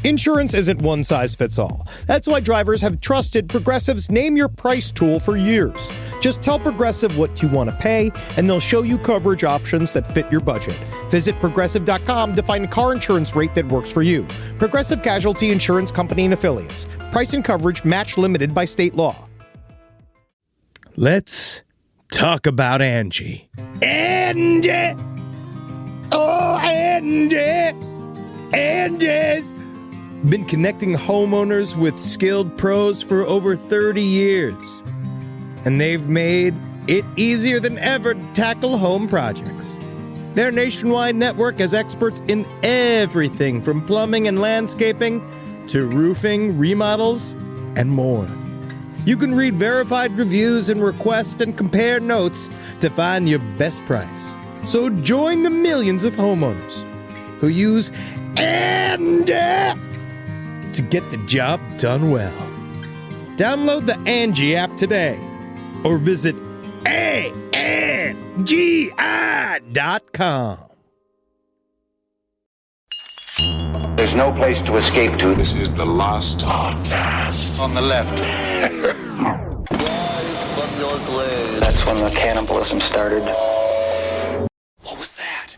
Insurance isn't one size fits all. That's why drivers have trusted Progressive's Name Your Price tool for years. Just tell Progressive what you want to pay, and they'll show you coverage options that fit your budget. Visit Progressive.com to find a car insurance rate that works for you. Progressive Casualty Insurance Company and Affiliates. Price and coverage match limited by state law. Let's talk about Angie. Angie! Oh, Angie! Angie's been connecting homeowners with skilled pros for over 30 years. And they've made it easier than ever to tackle home projects. Their nationwide network has experts in everything from plumbing and landscaping to roofing, remodels, and more. You can read verified reviews and request and compare notes to find your best price. So join the millions of homeowners who use Angie to get the job done well. Download the Angie app today or visit ANGI.com. There's no place to escape to. This is the last podcast. On the left. That's when the cannibalism started. What was that?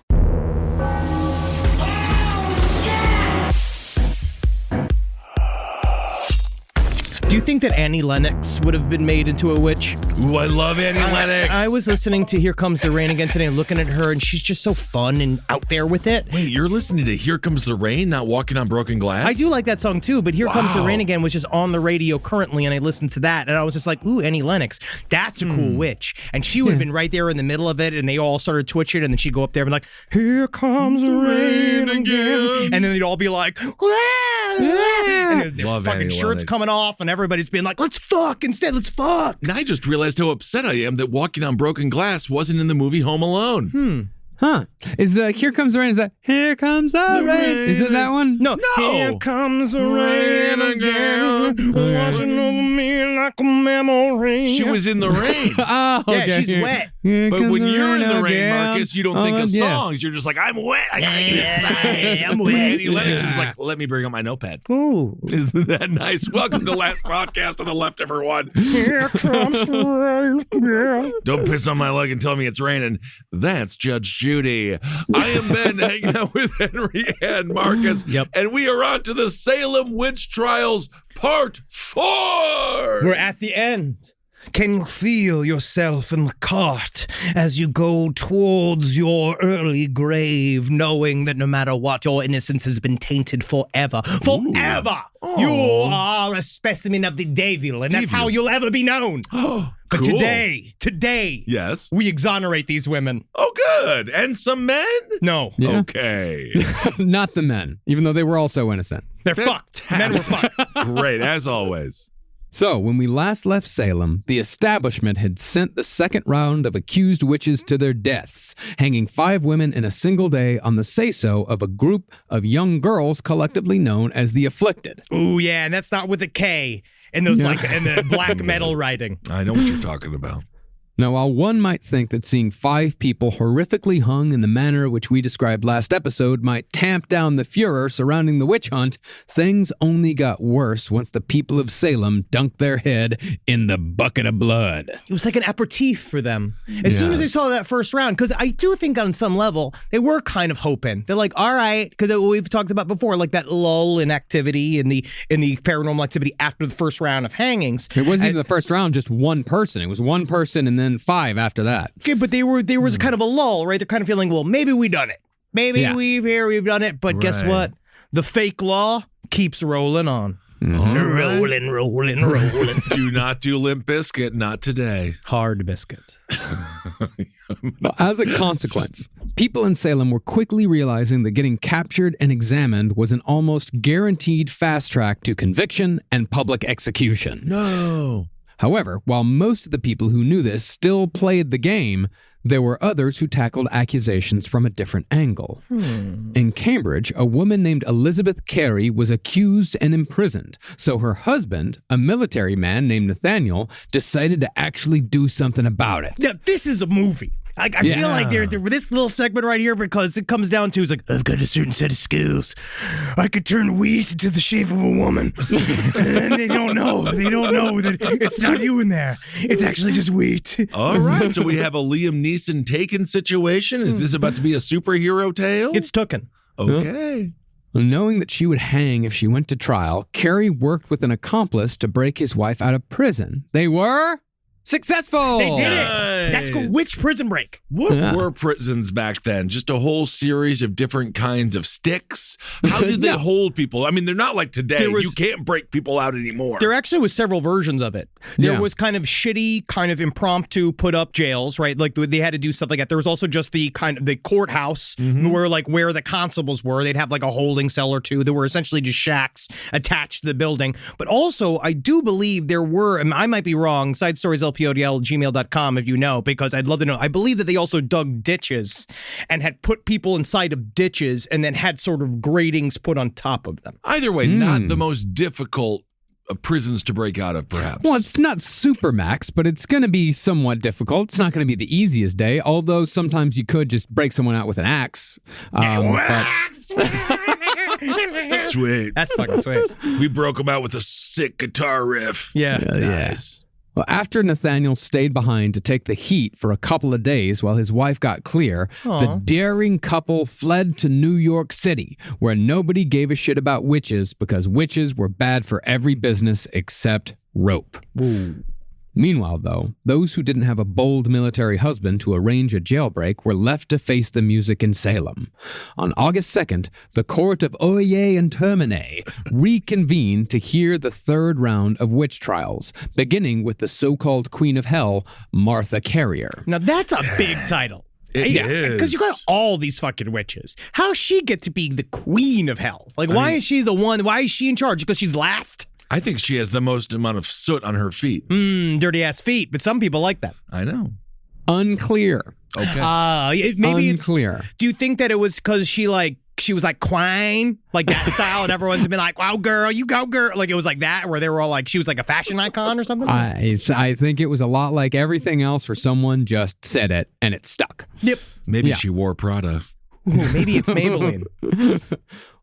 Do you think that Annie Lennox would have been made into a witch? Ooh, I love Annie Lennox. I was listening to Here Comes the Rain again today and looking at her, and she's just so fun and out there with it. Wait, you're listening to Here Comes the Rain, not Walking on Broken Glass? I do like that song too, but Here Comes the Rain again was just on the radio currently, and I listened to that, and I was just like, ooh, Annie Lennox, that's a cool witch. And she would have been right there in the middle of it, and they all started twitching, and then she'd go up there and be like, here comes the rain again. And then they'd all be like, and their Love fucking Annie shirts Lennox. coming off, and everybody's being like, let's fuck instead, let's fuck. And I just realized how upset I am that Walking on Broken Glass wasn't in the movie Home Alone. Huh. Is Here Comes the Rain, is that Here Comes the Rain? Is it that one? No. Here comes the rain again, washing over me like a memory. She was in the rain. Oh, okay. Yeah, she's wet. Here But comes when the you're in the rain, again. Marcus, you don't think of yeah. songs. You're just like, I'm wet. I gotta get inside. I'm wet. Annie Lennox was like, let me bring up my notepad. Ooh. Isn't that nice? Welcome to Last Podcast on the Left, everyone. Here comes the rain. Don't piss on my leg and tell me it's raining. That's Judge Judy. I am Ben, hanging out with Henry and Marcus. Yep. And we are on to the Salem Witch Trials Part 4. We're at the end. Can you feel yourself in the cart as you go towards your early grave, knowing that no matter what, your innocence has been tainted forever? Forever! Oh. You are a specimen of the devil, and that's how you'll ever be known. But Cool. today, Yes. we exonerate these women. Oh, good. And some men? No. Yeah. Okay. Not the men, even though they were also innocent. They're fucked. Men were fucked. Great, as always. So, when we last left Salem, the establishment had sent the second round of accused witches to their deaths, hanging 5 women in a single day on the say-so of a group of young girls collectively known as the Afflicted. Ooh, yeah, and that's not with a K. And those and the black metal writing. I know what you're talking about. Now, while one might think that seeing 5 people horrifically hung in the manner which we described last episode might tamp down the furor surrounding the witch hunt, things only got worse once the people of Salem dunked their head in the bucket of blood. It was like an aperitif for them. As soon as they saw that first round, because I do think on some level, they were kind of hoping. They're like, all right, because we've talked about before, like that lull in activity in the paranormal activity after the first round of hangings. It wasn't even the first round, just one person. It was one person and then 5 after that. Okay, but there was kind of a lull, right? They're kind of feeling, well, maybe we've done it. Maybe we've done it. But guess what? The fake law keeps rolling on. Mm-hmm. Rolling. Do not do Limp Bizkit, not today. Hard biscuit. As a consequence, people in Salem were quickly realizing that getting captured and examined was an almost guaranteed fast track to conviction and public execution. No. However, while most of the people who knew this still played the game, there were others who tackled accusations from a different angle. In Cambridge, a woman named Elizabeth Carey was accused and imprisoned, so her husband, a military man named Nathaniel, decided to actually do something about it. Yeah, this is a movie. Like, I feel like they're this little segment right here, because it comes down to, it's like, I've got a certain set of skills. I could turn wheat into the shape of a woman. And then they don't know. They don't know that it's not you in there. It's actually just wheat. All right, so we have a Liam Neeson Taken situation. Is this about to be a superhero tale? It's Taken. Okay. Knowing that she would hang if she went to trial, Carrie worked with an accomplice to break his wife out of prison. They were successful! They did it! Nice. That's called Witch Prison Break. What were prisons back then? Just a whole series of different kinds of sticks? How did they hold people? I mean, they're not like today. You can't break people out anymore. There actually was several versions of it. There was kind of shitty, kind of impromptu put up jails, right? Like they had to do stuff like that. There was also just the kind of the courthouse where the constables were. They'd have like a holding cell or two. There were essentially just shacks attached to the building. But also, I do believe there were, and I might be wrong, sidestorieslpodl@gmail.com if you know, because I'd love to know. I believe that they also dug ditches and had put people inside of ditches and then had sort of gratings put on top of them. Either way, not the most difficult prisons to break out of, perhaps. Well, it's not super max, but it's going to be somewhat difficult. It's not going to be the easiest day, although sometimes you could just break someone out with an axe. Sweet. That's fucking sweet. We broke them out with a sick guitar riff. Yeah. Nice. Well, after Nathaniel stayed behind to take the heat for a couple of days while his wife got clear, the daring couple fled to New York City, where nobody gave a shit about witches because witches were bad for every business except rope. Ooh. Meanwhile, though, those who didn't have a bold military husband to arrange a jailbreak were left to face the music in Salem. On August 2nd, the court of Oyez and Termine reconvened to hear the third round of witch trials, beginning with the so-called Queen of Hell, Martha Carrier. Now that's a big title. It is. Because you got all these fucking witches. How's she get to be the Queen of Hell? Like, why is she the one? Why is she in charge? Because she's last? I think she has the most amount of soot on her feet. Dirty ass feet, but some people like that. I know. Unclear. Okay. Maybe Unclear. Do you think that it was because she was like Quine, like that style, and everyone's been like, "Wow, girl, you go, girl!" Like it was like that, where they were all like, she was like a fashion icon or something. I think it was a lot like everything else, where someone just said it and it stuck. Yep. Maybe she wore Prada. Ooh, maybe it's Maybelline.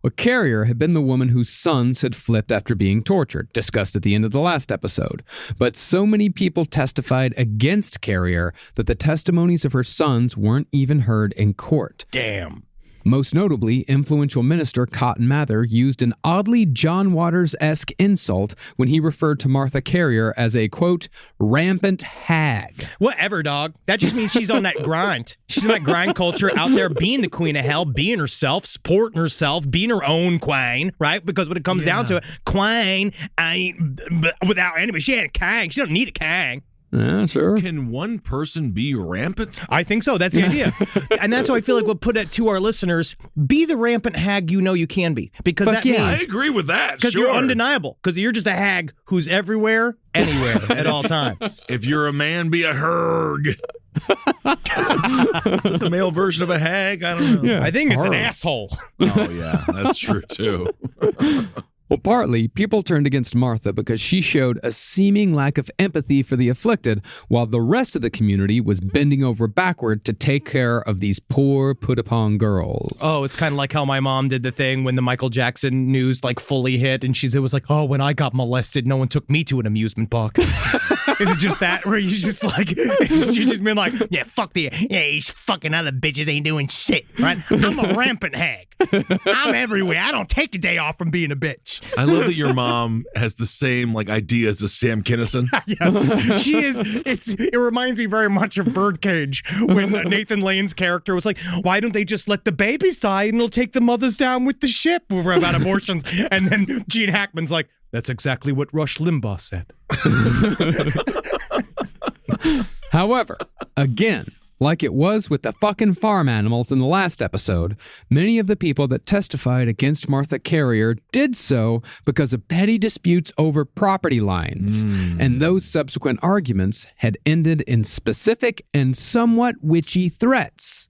Well, Carrier had been the woman whose sons had flipped after being tortured, discussed at the end of the last episode. But so many people testified against Carrier that the testimonies of her sons weren't even heard in court. Damn. Most notably, influential minister Cotton Mather used an oddly John Waters-esque insult when he referred to Martha Carrier as a, quote, rampant hag. Whatever, dog. That just means she's on that grind. She's in that grind culture out there being the Queen of Hell, being herself, supporting herself, being her own queen, right? Because when it comes down to it, queen ain't without anybody. She ain't a king. She don't need a king. Yeah, sure. Can one person be rampant? I think so. That's the idea. And that's why I feel like we'll put it to our listeners. Be the rampant hag you know you can be. Because that means... I agree with that, because you're undeniable. Because you're just a hag who's everywhere, anywhere, at all times. If you're a man, be a herg. Is that the male version of a hag? I don't know. Yeah, I think it's an asshole. Oh, yeah. That's true, too. Well, partly, people turned against Martha because she showed a seeming lack of empathy for the afflicted, while the rest of the community was bending over backward to take care of these poor, put-upon girls. Oh, it's kind of like how my mom did the thing when the Michael Jackson news fully hit, and it was like, oh, when I got molested, no one took me to an amusement park. Is it just that, where you just you just been like, yeah, fuck these fucking other bitches ain't doing shit, right? I'm a rampant hag. I'm everywhere. I don't take a day off from being a bitch. I love that your mom has the same ideas as Sam Kinison. Yes, she is. It reminds me very much of Birdcage when Nathan Lane's character was like, why don't they just let the babies die and it'll take the mothers down with the ship about abortions? And then Gene Hackman's like, that's exactly what Rush Limbaugh said. However, again, like it was with the fucking farm animals in the last episode, many of the people that testified against Martha Carrier did so because of petty disputes over property lines. And those subsequent arguments had ended in specific and somewhat witchy threats.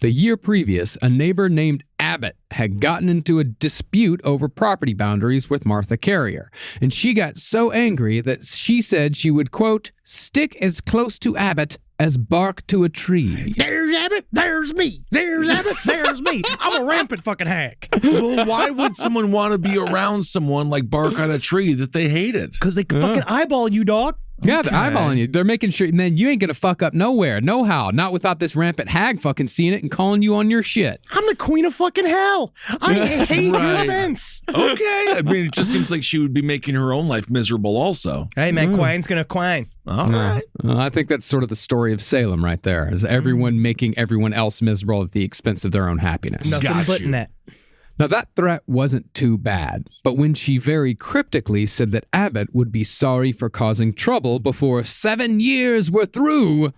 The year previous, a neighbor named Abbott had gotten into a dispute over property boundaries with Martha Carrier, and she got so angry that she said she would, quote, stick as close to Abbott as bark to a tree. There's Abbott, there's me. There's Abbott, there's me. I'm a rampant fucking hag. Well, why would someone want to be around someone like bark on a tree that they hated? Because they can fucking eyeball you, dog. Yeah, they're eyeballing you. They're making sure, and then you ain't gonna fuck up nowhere, no how, not without this rampant hag fucking seeing it and calling you on your shit. I'm the queen of fucking hell. I hate your Right. events. Okay. I mean, it just seems like she would be making her own life miserable also. Hey, man, Quine's gonna quine. All right. I think that's sort of the story of Salem right there, is everyone making everyone else miserable at the expense of their own happiness. Nothing Got but you. net. Now, that threat wasn't too bad, but when she very cryptically said that Abbott would be sorry for causing trouble before 7 years were through,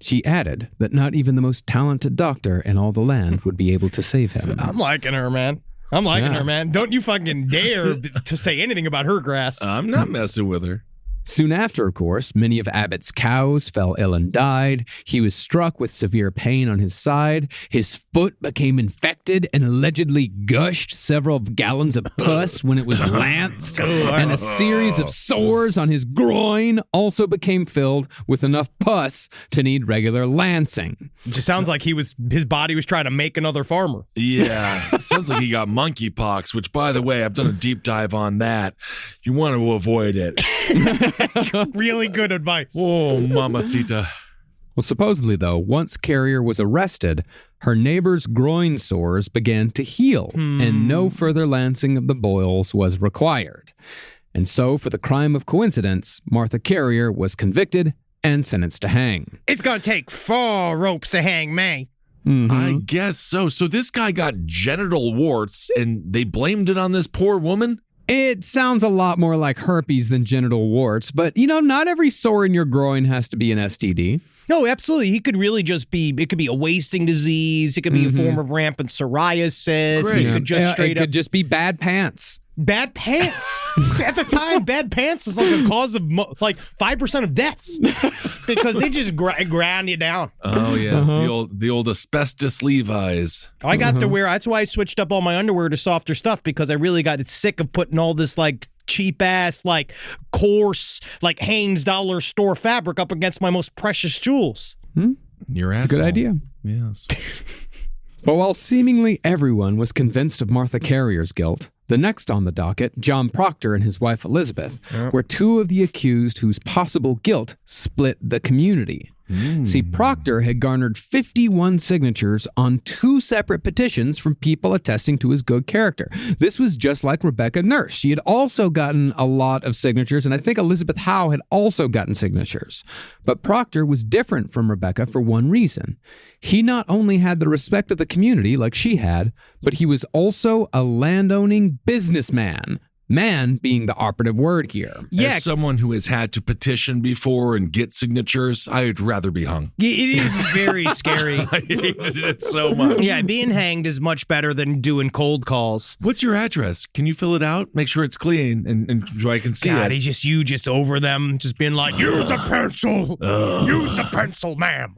she added that not even the most talented doctor in all the land would be able to save him. I'm liking her, man. I'm liking her, man. Don't you fucking dare to say anything about her grass. I'm not messing with her. Soon after, of course, many of Abbott's cows fell ill and died. He was struck with severe pain on his side. His foot became infected and allegedly gushed several gallons of pus when it was lanced. And a series of sores on his groin also became filled with enough pus to need regular lancing. It just sounds like his body was trying to make another farmer. Yeah. It sounds like he got monkeypox, which, by the way, I've done a deep dive on that. You want to avoid it. Really good advice. Oh, mamacita. Well, supposedly, though, once Carrier was arrested, her neighbor's groin sores began to heal, and no further lancing of the boils was required. And so, for the crime of coincidence, Martha Carrier was convicted and sentenced to hang. It's gonna take 4 ropes to hang me. I guess so. So this guy got genital warts, and they blamed it on this poor woman? It sounds a lot more like herpes than genital warts, but, not every sore in your groin has to be an STD. No, absolutely. He could really just be, it could be a wasting disease. It could be a form of rampant psoriasis. Great. It could just straight It up. could just be bad pants. Bad pants. At the time, bad pants was like a cause of 5% of deaths because they just ground you down. Oh, yes. The old asbestos Levi's. I got to wear, that's why I switched up all my underwear to softer stuff because I really got sick of putting all this cheap ass, coarse, Hanes dollar store fabric up against my most precious jewels. Your ass. It's a good idea. Yes. But while seemingly everyone was convinced of Martha Carrier's guilt, the next on the docket, John Proctor and his wife Elizabeth, were 2 of the accused whose possible guilt split the community. See, Proctor had garnered 51 signatures on 2 separate petitions from people attesting to his good character. This was just like Rebecca Nurse. She had also gotten a lot of signatures, and I think Elizabeth Howe had also gotten signatures. But Proctor was different from Rebecca for one reason. He not only had the respect of the community like she had, but he was also a landowning businessman. Man being the operative word here. Yeah. As someone who has had to petition before and get signatures, I'd rather be hung. It is very scary. I hated it so much. Yeah, being hanged is much better than doing cold calls. What's your address? Can you fill it out? Make sure it's clean and so I can see God, it. you just over them, just being like, use the pencil. Use the pencil, ma'am.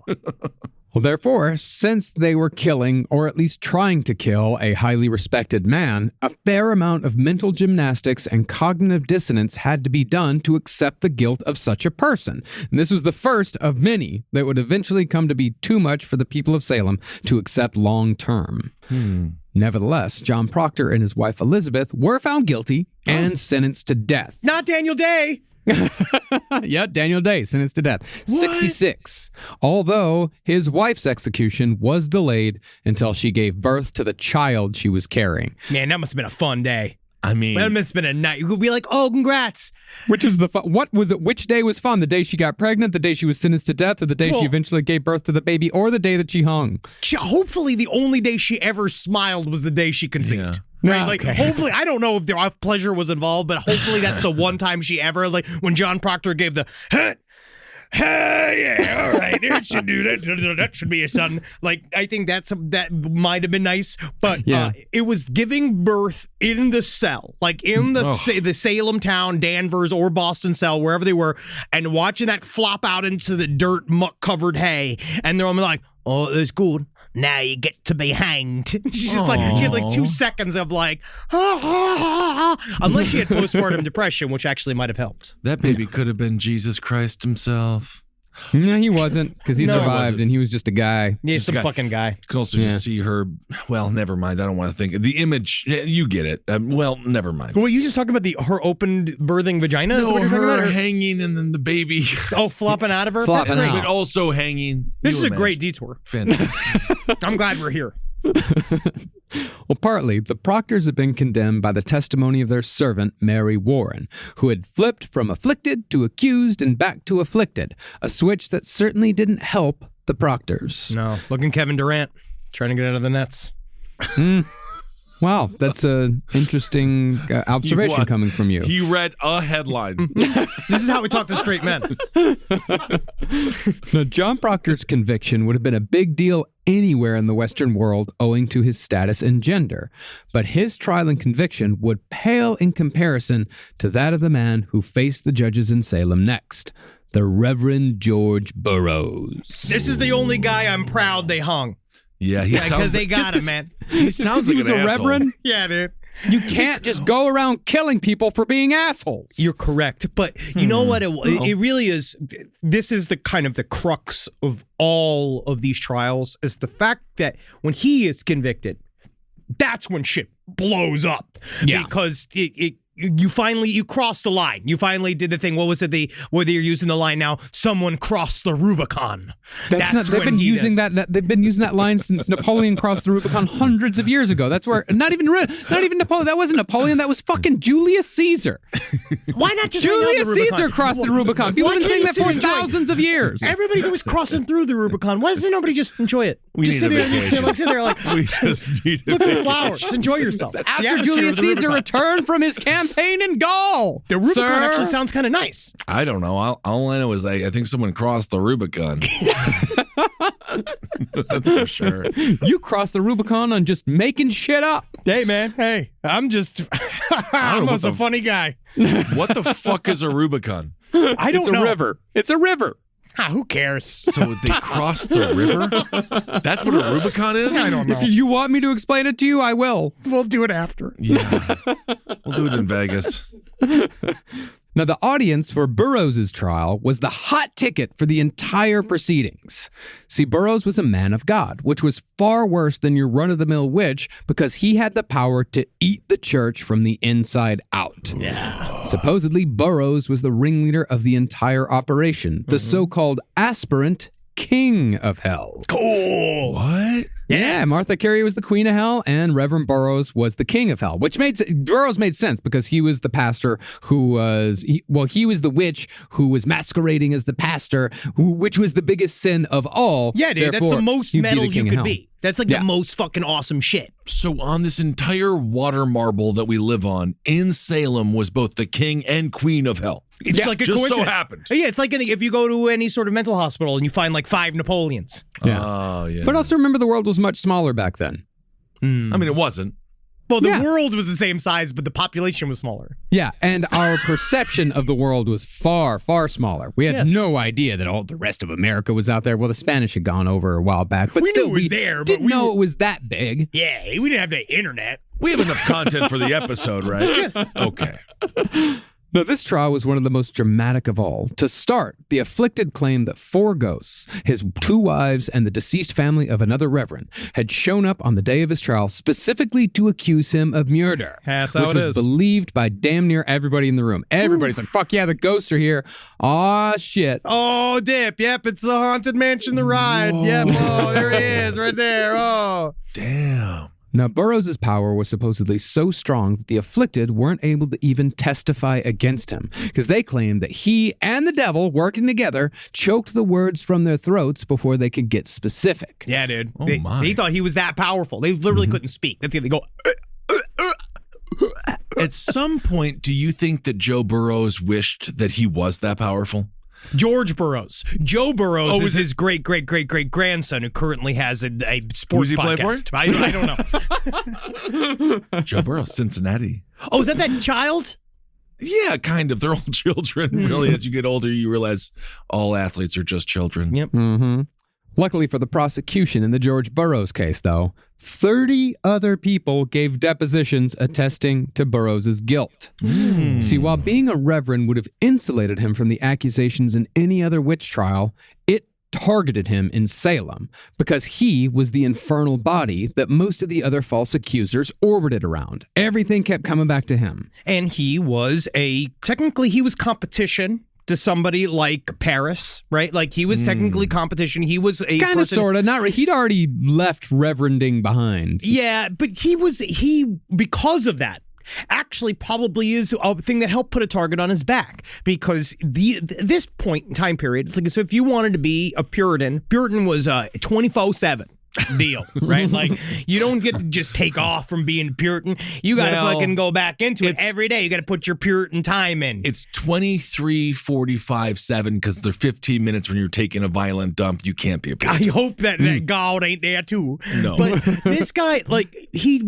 Well, therefore, since they were killing, or at least trying to kill, a highly respected man, a fair amount of mental gymnastics and cognitive dissonance had to be done to accept the guilt of such a person. And this was the first of many that would eventually come to be too much for the people of Salem to accept long term. Nevertheless, John Proctor and his wife Elizabeth were found guilty and sentenced to death. Not Daniel Day. Yeah, Daniel Day, sentenced to death. 66. Although his wife's execution was delayed until she gave birth to the child she was carrying. Man, that must have been a fun day. I mean, That must have been a night. You could be like, oh, congrats. Which was what was it? Which day was fun? The day she got pregnant, the day she was sentenced to death, or the day she eventually gave birth to the baby, or the day that she hung? Hopefully the only day she ever smiled was the day she conceived. Yeah. Right? Okay. Hopefully, I don't know if their pleasure was involved, but hopefully that's the one time she ever, when John Proctor gave the, yeah, all right, it should do that. That should be a son. I think that might have been nice, but Yeah. It was giving birth in the cell, in the Salem town, Danvers or Boston cell, wherever they were, and watching that flop out into the dirt, muck-covered hay, and they're all like, oh, that's good. Now you get to be hanged. She's just she had 2 seconds of unless she had postpartum depression, which actually might have helped. that baby could have been Jesus Christ himself. No, he wasn't, because he No, he survived wasn't. and he was just a guy. Yeah, Just some got- fucking guy. You can also Yeah. just see her. Well, never mind. I don't want to think. The image, you get it. Well, never mind. Were you just talking about her opened birthing vagina? Is No, what you're talking her about? Or- hanging and then the baby. Oh, flopping out of her? Flopping That's out. great. But also hanging. This You is a imagine. great detour. Fantastic. I'm glad we're here. Well, partly, the Proctors had been condemned by the testimony of their servant, Mary Warren, who had flipped from afflicted to accused and back to afflicted, a switch that certainly didn't help the Proctors. No, looking Kevin Durant, trying to get out of the nets. Wow, that's an interesting observation What? coming from you. He read a headline. This is how we talk to straight men. Now, John Proctor's conviction would have been a big deal anywhere in the Western world owing to his status and gender, but his trial and conviction would pale in comparison to that of the man who faced the judges in Salem next, the Reverend George Burroughs. This is the only guy I'm proud they hung. Yeah, he Yeah, because sounds. they got him, man. He sounds he like was an a asshole. reverend. Yeah, dude. You can't just go around killing people for being assholes. You're correct, but you know what? It really is. This is the kind of the crux of all of these trials is the fact that when he is convicted, that's when shit blows up. Yeah. Because you crossed the line. You finally did the thing. What was it? Whether you're using the line now, someone crossed the Rubicon. That's not. They've when been he using does. that. They've been using that line since Napoleon crossed the Rubicon hundreds of years ago. That's where not even Napoleon. That wasn't Napoleon. That was fucking Julius Caesar. Why not just hang out Julius the Rubicon? Caesar crossed the Rubicon. People Why have been saying can't that you for sit and enjoy it? thousands of years. Everybody was crossing through the Rubicon. Why doesn't nobody just enjoy it? We just need a sit there, vacation. like sit there, like We just need a look at the vacation. flowers. Just enjoy yourself. The After atmosphere Julius of the Caesar Rubicon. returned from his campaign in Gaul, The Rubicon Sir. actually sounds kind of nice. I don't know. All I know is I think someone crossed the Rubicon. That's for sure. You crossed the Rubicon on just making shit up. Hey, man. Hey, I'm just. I'm what just a the- funny guy. What the fuck is a Rubicon? I don't It's a know. river. It's a river. Who cares? So they crossed the river? That's what a Rubicon is? I don't know. If you want me to explain it to you, I will. We'll do it after. Yeah. We'll do it in Vegas. Now, the audience for Burroughs' trial was the hot ticket for the entire proceedings. See, Burroughs was a man of God, which was far worse than your run-of-the-mill witch because he had the power to eat the church from the inside out. Yeah. Supposedly, Burroughs was the ringleader of the entire operation, the so-called aspirant king of hell. Cool. What? Yeah, Martha Carey was the queen of hell, and Reverend Burroughs was the king of hell, which Burroughs made sense because he was the pastor who was, he was the witch who was masquerading as the pastor, which was the biggest sin of all. Yeah, dude. Therefore, That's the most he'd be metal the you king of could hell. be. That's like Yeah. the most fucking awesome shit. So on this entire water marble that we live on in Salem was both the king and queen of hell. It's like a just so coincidence. happened. Yeah, it's like if you go to any sort of mental hospital and you find like 5 Napoleons. Yeah. Oh, yeah. But also remember, the world was much smaller back then. I mean, it wasn't. Well, the Yeah. world was the same size, but the population was smaller. Yeah, and our perception of the world was far, far smaller. We had Yes. no idea that all the rest of America was out there. Well, the Spanish had gone over a while back, but We knew still, it was we there, but didn't we know were- it was that big. Yeah, we didn't have the internet. We have enough content for the episode, right? Yes. Okay. Now, this trial was one of the most dramatic of all. To start, the afflicted claimed that 4 ghosts, his 2 wives, and the deceased family of another reverend, had shown up on the day of his trial specifically to accuse him of murder. That's how which it was is. believed by damn near everybody in the room. Everybody's like, fuck yeah, the ghosts are here. Aw, shit. Oh, dip. Yep, it's the Haunted Mansion, the ride. Yep. Oh, there he is right there. Oh. Damn. Now, Burroughs' power was supposedly so strong that the afflicted weren't able to even testify against him because they claimed that he and the devil, working together, choked the words from their throats before they could get specific. Yeah, dude. Oh, they, my. they thought he was that powerful. They literally couldn't speak. That's it. They go, At some point, do you think that Joe Burroughs wished that he was that powerful? George Burroughs. Joe Burroughs Oh, is his great-great-great-great-grandson who currently has a sports Who's he play for? podcast. I don't know. Joe Burroughs, Cincinnati. Oh, is that child? Yeah, kind of. They're all children. Really, as you get older, you realize all athletes are just children. Yep. Mm-hmm. Luckily for the prosecution in the George Burroughs case, though, 30 other people gave depositions attesting to Burroughs' guilt. See, while being a reverend would have insulated him from the accusations in any other witch trial, it targeted him in Salem because he was the infernal body that most of the other false accusers orbited around. Everything kept coming back to him. And he was competition to somebody like Paris, right? Like he was technically competition. He was a kind of, sort of, not. He'd already left reverending behind. Yeah, but he because of that, actually probably is a thing that helped put a target on his back, because this point in time period, it's like, so if you wanted to be a Puritan was a 24/7 deal, right? Like, you don't get to just take off from being Puritan. You got to fucking go back into it every day. You got to put your Puritan time in. It's 23:45:7 because they're 15 minutes when you're taking a violent dump. You can't be a Puritan. I hope that God ain't there too. No. But this guy, like, he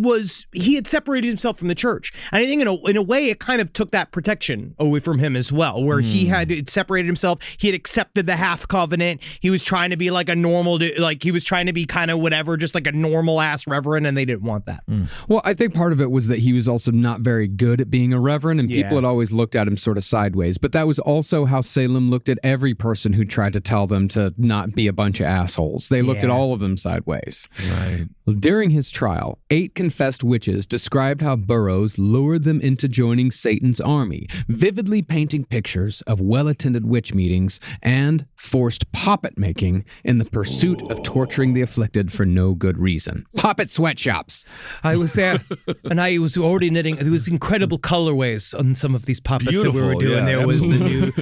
had separated himself from the church. And I think in a way it kind of took that protection away from him as well, where he had separated himself. He had accepted the half covenant. He was trying to be like a normal, like he was trying to be kind of whatever, just like a normal ass reverend, and they didn't want that. Well, I think part of it was that he was also not very good at being a reverend, and people had always looked at him sort of sideways. But that was also how Salem looked at every person who tried to tell them to not be a bunch of assholes. They looked at all of them sideways. Right. During his trial, 8 confessed witches described how Burroughs lured them into joining Satan's army, vividly painting pictures of well-attended witch meetings and forced poppet making in the pursuit of torturing the afflicted for no good reason. Poppet sweatshops. I was there, and I was already knitting. There was incredible colorways on some of these puppets that we were doing. There was the new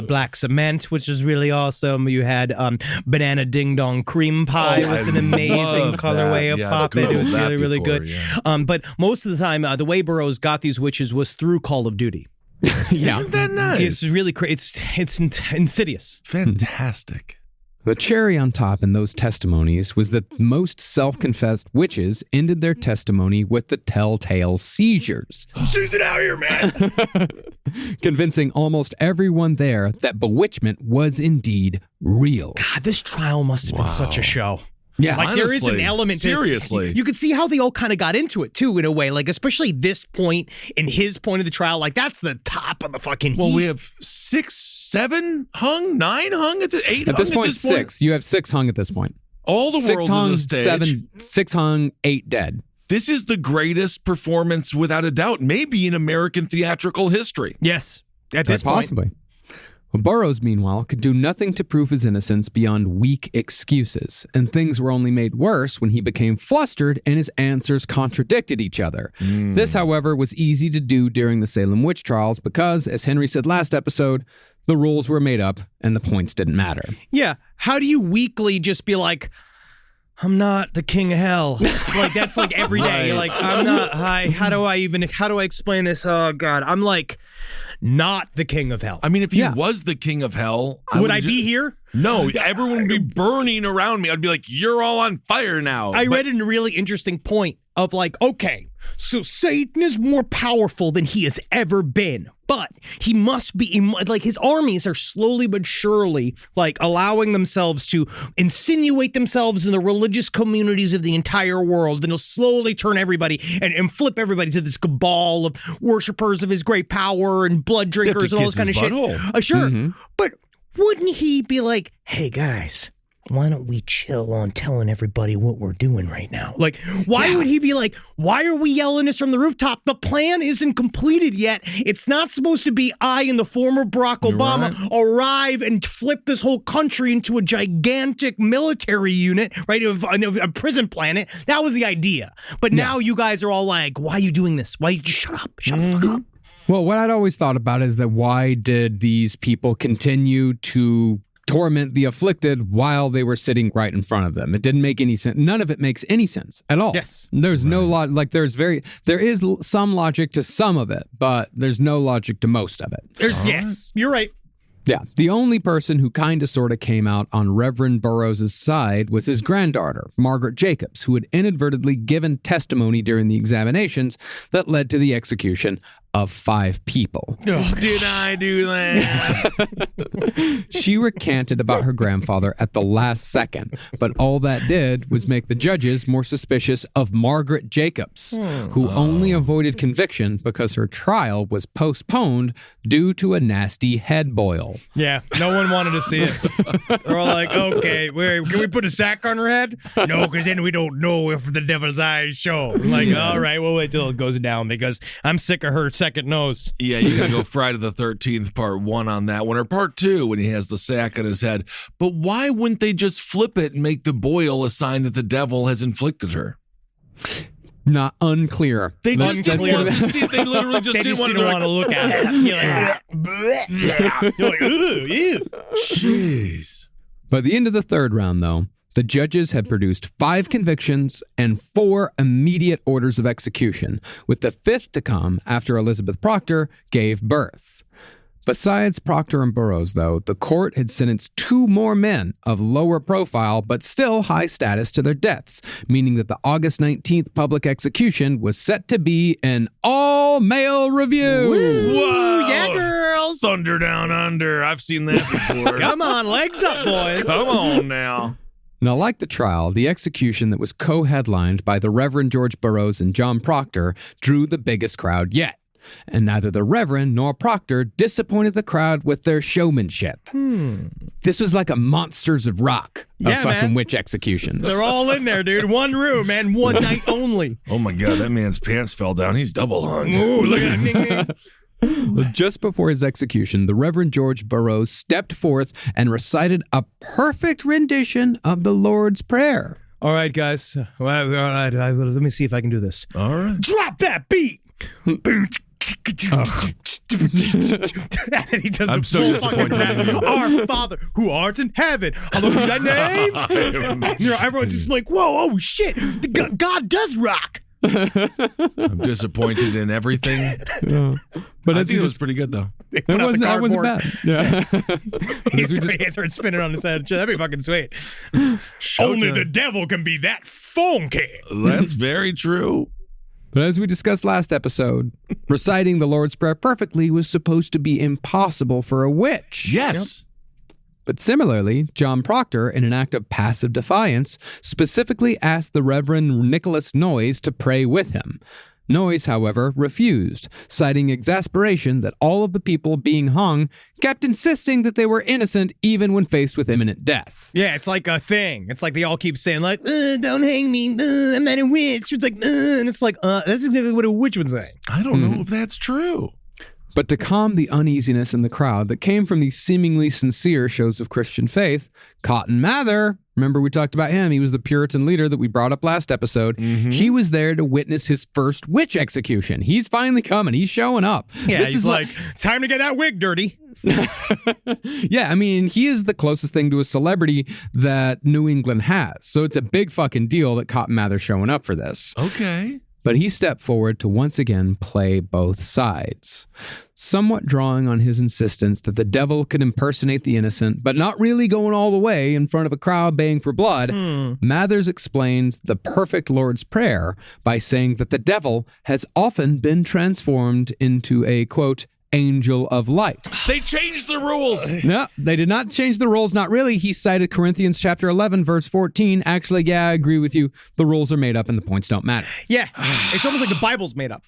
black cement, which was really awesome. You had banana ding dong cream pie. It was an amazing colorway of puppet. It was really, really good. But most of the time, the way Burroughs got these witches was through Call of Duty. Isn't that nice? It's really it's insidious. Fantastic. The cherry on top in those testimonies was that most self-confessed witches ended their testimony with the telltale seizures. Susan out here, man. Convincing almost everyone there that bewitchment was indeed real. God, this trial must have been such a show. Yeah, like honestly, there is an element to seriously. You could see how they all kind of got into it too, in a way. Like, especially this point in his point of the trial, like that's the top of the fucking heat. Well, we have 6, 7 hung, 9 hung at the 8 at hung this point. At this point. 6. You have 6 hung at this point. All the 6 world hung, is a stage. 6 hung, 8 dead. This is the greatest performance, without a doubt, maybe in American theatrical history. Yes, at this point. Possibly. Well, Burroughs, meanwhile, could do nothing to prove his innocence beyond weak excuses, and things were only made worse when he became flustered and his answers contradicted each other. This, however, was easy to do during the Salem Witch Trials because, as Henry said last episode, the rules were made up and the points didn't matter. Yeah, how do you weakly just be like, I'm not the king of hell? Like, that's like every day. You're like, I'm not, how do I explain this? Oh, God, I'm like, not the king of hell. I mean, if he was the king of hell, would I be here? No, everyone would be burning around me. I'd be like, you're all on fire now. I read a really interesting point of like, okay, so Satan is more powerful than he has ever been, but he must be, like, his armies are slowly but surely, like, allowing themselves to insinuate themselves in the religious communities of the entire world, and he'll slowly turn everybody and flip everybody to this cabal of worshipers of his great power and blood drinkers and all this kind of shit. Sure, but wouldn't he be like, hey, guys, why don't we chill on telling everybody what we're doing right now? Like, why would he be like, why are we yelling this from the rooftop? The plan isn't completed yet. It's not supposed to be I and the former Barack Obama arrive and flip this whole country into a gigantic military unit, right? A prison planet. That was the idea. But now you guys are all like, why are you doing this? Why you just shut up? Shut the fuck up. Well, what I'd always thought about is that why did these people continue to torment the afflicted while they were sitting right in front of them? It didn't make any sense. None of it makes any sense at all. Yes. There's no like there is some logic to some of it, but there's no logic to most of it. Yes, you're right. Yeah. The only person who kind of sort of came out on Reverend Burroughs' side was his granddaughter, Margaret Jacobs, who had inadvertently given testimony during the examinations that led to the execution of 5 people. Did I do that? She recanted about her grandfather at the last second, but all that did was make the judges more suspicious of Margaret Jacobs, who only avoided conviction because her trial was postponed due to a nasty head boil. Yeah, no one wanted to see it. They're all like, okay, can we put a sack on her head? No, because then we don't know if the devil's eyes show. I'm like, all right, we'll wait till it goes down because I'm sick of her second nose. Yeah, you gotta go Friday the 13th, part 1 on that one, or part 2 when he has the sack on his head. But why wouldn't they just flip it and make the boil a sign that the devil has inflicted her? Not unclear. They just didn't want to see it. They literally just didn't want to look at it. You're like, yeah. You're like, ooh, ew. Jeez. By the end of the 3rd round, though, the judges had produced 5 convictions and 4 immediate orders of execution, with the 5th to come after Elizabeth Proctor gave birth. Besides Proctor and Burroughs, though, the court had sentenced 2 more men of lower profile but still high status to their deaths, meaning that the August 19th public execution was set to be an all-male review. Whoa! Yeah, girls! Thunder Down Under. I've seen that before. Come on, legs up, boys. Come on now. Now, like the trial, the execution that was co-headlined by the Reverend George Burroughs and John Proctor drew the biggest crowd yet. And neither the Reverend nor Proctor disappointed the crowd with their showmanship. This was like a Monsters of Rock of fucking witch executions. They're all in there, dude. One room, man. One night only. Oh my God, that man's pants fell down. He's double hung. Ooh, look at that. Just before his execution, the Reverend George Burroughs stepped forth and recited a perfect rendition of the Lord's Prayer. All right, guys. All right. Let me see if I can do this. All right. Drop that beat. And then he does I'm a so full disappointed fucking in you. rap. Our Father, who art in heaven, hallowed be thy name. And everyone's just like, whoa, oh shit, God does rock. I'm disappointed in everything. But I think it was pretty good, though. That wasn't bad. Yeah. He started spinning on his head. That'd be fucking sweet. Only the devil can be that funky. That's very true. But as we discussed last episode, reciting the Lord's Prayer perfectly was supposed to be impossible for a witch. Yes. But similarly, John Proctor, in an act of passive defiance, specifically asked the Reverend Nicholas Noyes to pray with him. Noyes, however, refused, citing exasperation that all of the people being hung kept insisting that they were innocent even when faced with imminent death. Yeah, it's like a thing. It's like they all keep saying, like, don't hang me, I'm not a witch. It's like, and it's like, that's exactly what a witch would say. I don't know if that's true. But to calm the uneasiness in the crowd that came from these seemingly sincere shows of Christian faith, Cotton Mather, remember we talked about him, he was the Puritan leader that we brought up last episode, he was there to witness his first witch execution. He's finally coming, he's showing up. Yeah, he's like, it's time to get that wig dirty. Yeah, I mean, he is the closest thing to a celebrity that New England has. So it's a big fucking deal that Cotton Mather's showing up for this. Okay. But he stepped forward to once again play both sides, somewhat drawing on his insistence that the devil could impersonate the innocent, but not really going all the way in front of a crowd baying for blood. Mathers explained the perfect Lord's Prayer by saying that the devil has often been transformed into a, quote, angel of light. They changed the rules. No, they did not change the rules. Not really. He cited Corinthians chapter 11, verse 14. Actually, yeah, I agree with you. The rules are made up and the points don't matter. Yeah, it's almost like the Bible's made up.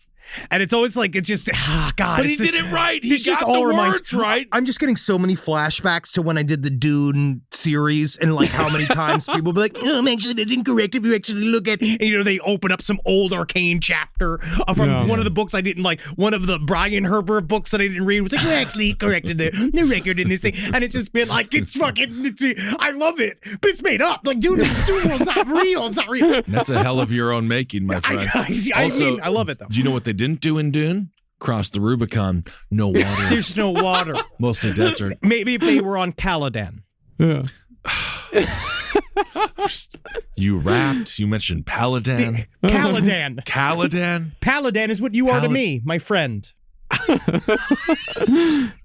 And it's always like, it's just, God. But he did it right. He got the words right. I'm just getting so many flashbacks to when I did the Dune series and like how many times people be like, actually, that's incorrect if you actually look at, and you know, they open up some old arcane chapter from one of the books I didn't like, one of the Brian Herbert books that I didn't read was like, well, actually corrected the record in this thing. And it's just been like, it's fucking, I love it, but it's made up. Like, Dune was not real. It's not real. That's a hell of your own making, my friend. I mean, I love it though. Do you know what they didn't do in Dune? Cross the Rubicon. No water. There's no water. Mostly desert. Maybe if they were on Caladan. Yeah. You rapped. You mentioned Paladin. Caladan. Caladan. Paladin is what you are to me, my friend.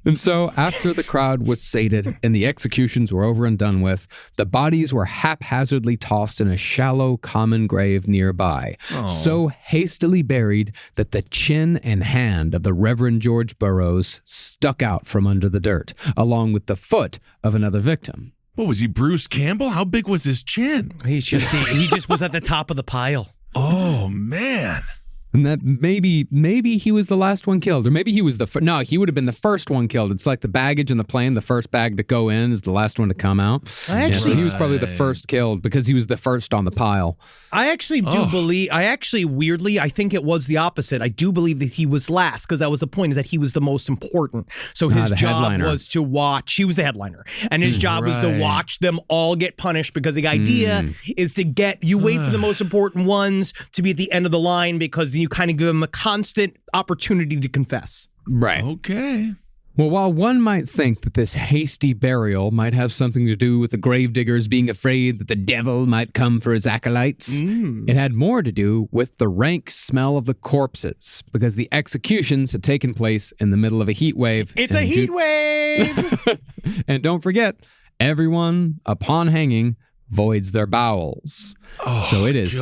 And so, after the crowd was sated and the executions were over and done with, the bodies were haphazardly tossed in a shallow common grave nearby, so hastily buried that the chin and hand of the Reverend George Burroughs stuck out from under the dirt, along with the foot of another victim. What was he, Bruce Campbell? How big was his chin? He just was at the top of the pile. Oh, man. And that maybe he was the last one killed, or maybe he was no, he would have been the first one killed. It's like the baggage in the plane. The first bag to go in is the last one to come out. So he was probably the first killed because he was the first on the pile. I actually do believe, weirdly, I think it was the opposite. I do believe that he was last because that was the point, is that he was the most important. So his job headliner was to watch. He was the headliner. And his job was to watch them all get punished, because the idea is to wait for the most important ones to be at the end of the line, because you kind of give them a constant opportunity to confess. Right. Okay. Well, while one might think that this hasty burial might have something to do with the gravediggers being afraid that the devil might come for his acolytes, it had more to do with the rank smell of the corpses, because the executions had taken place in the middle of a heat wave. It's a heat wave! And don't forget, everyone, upon hanging, voids their bowels. So it is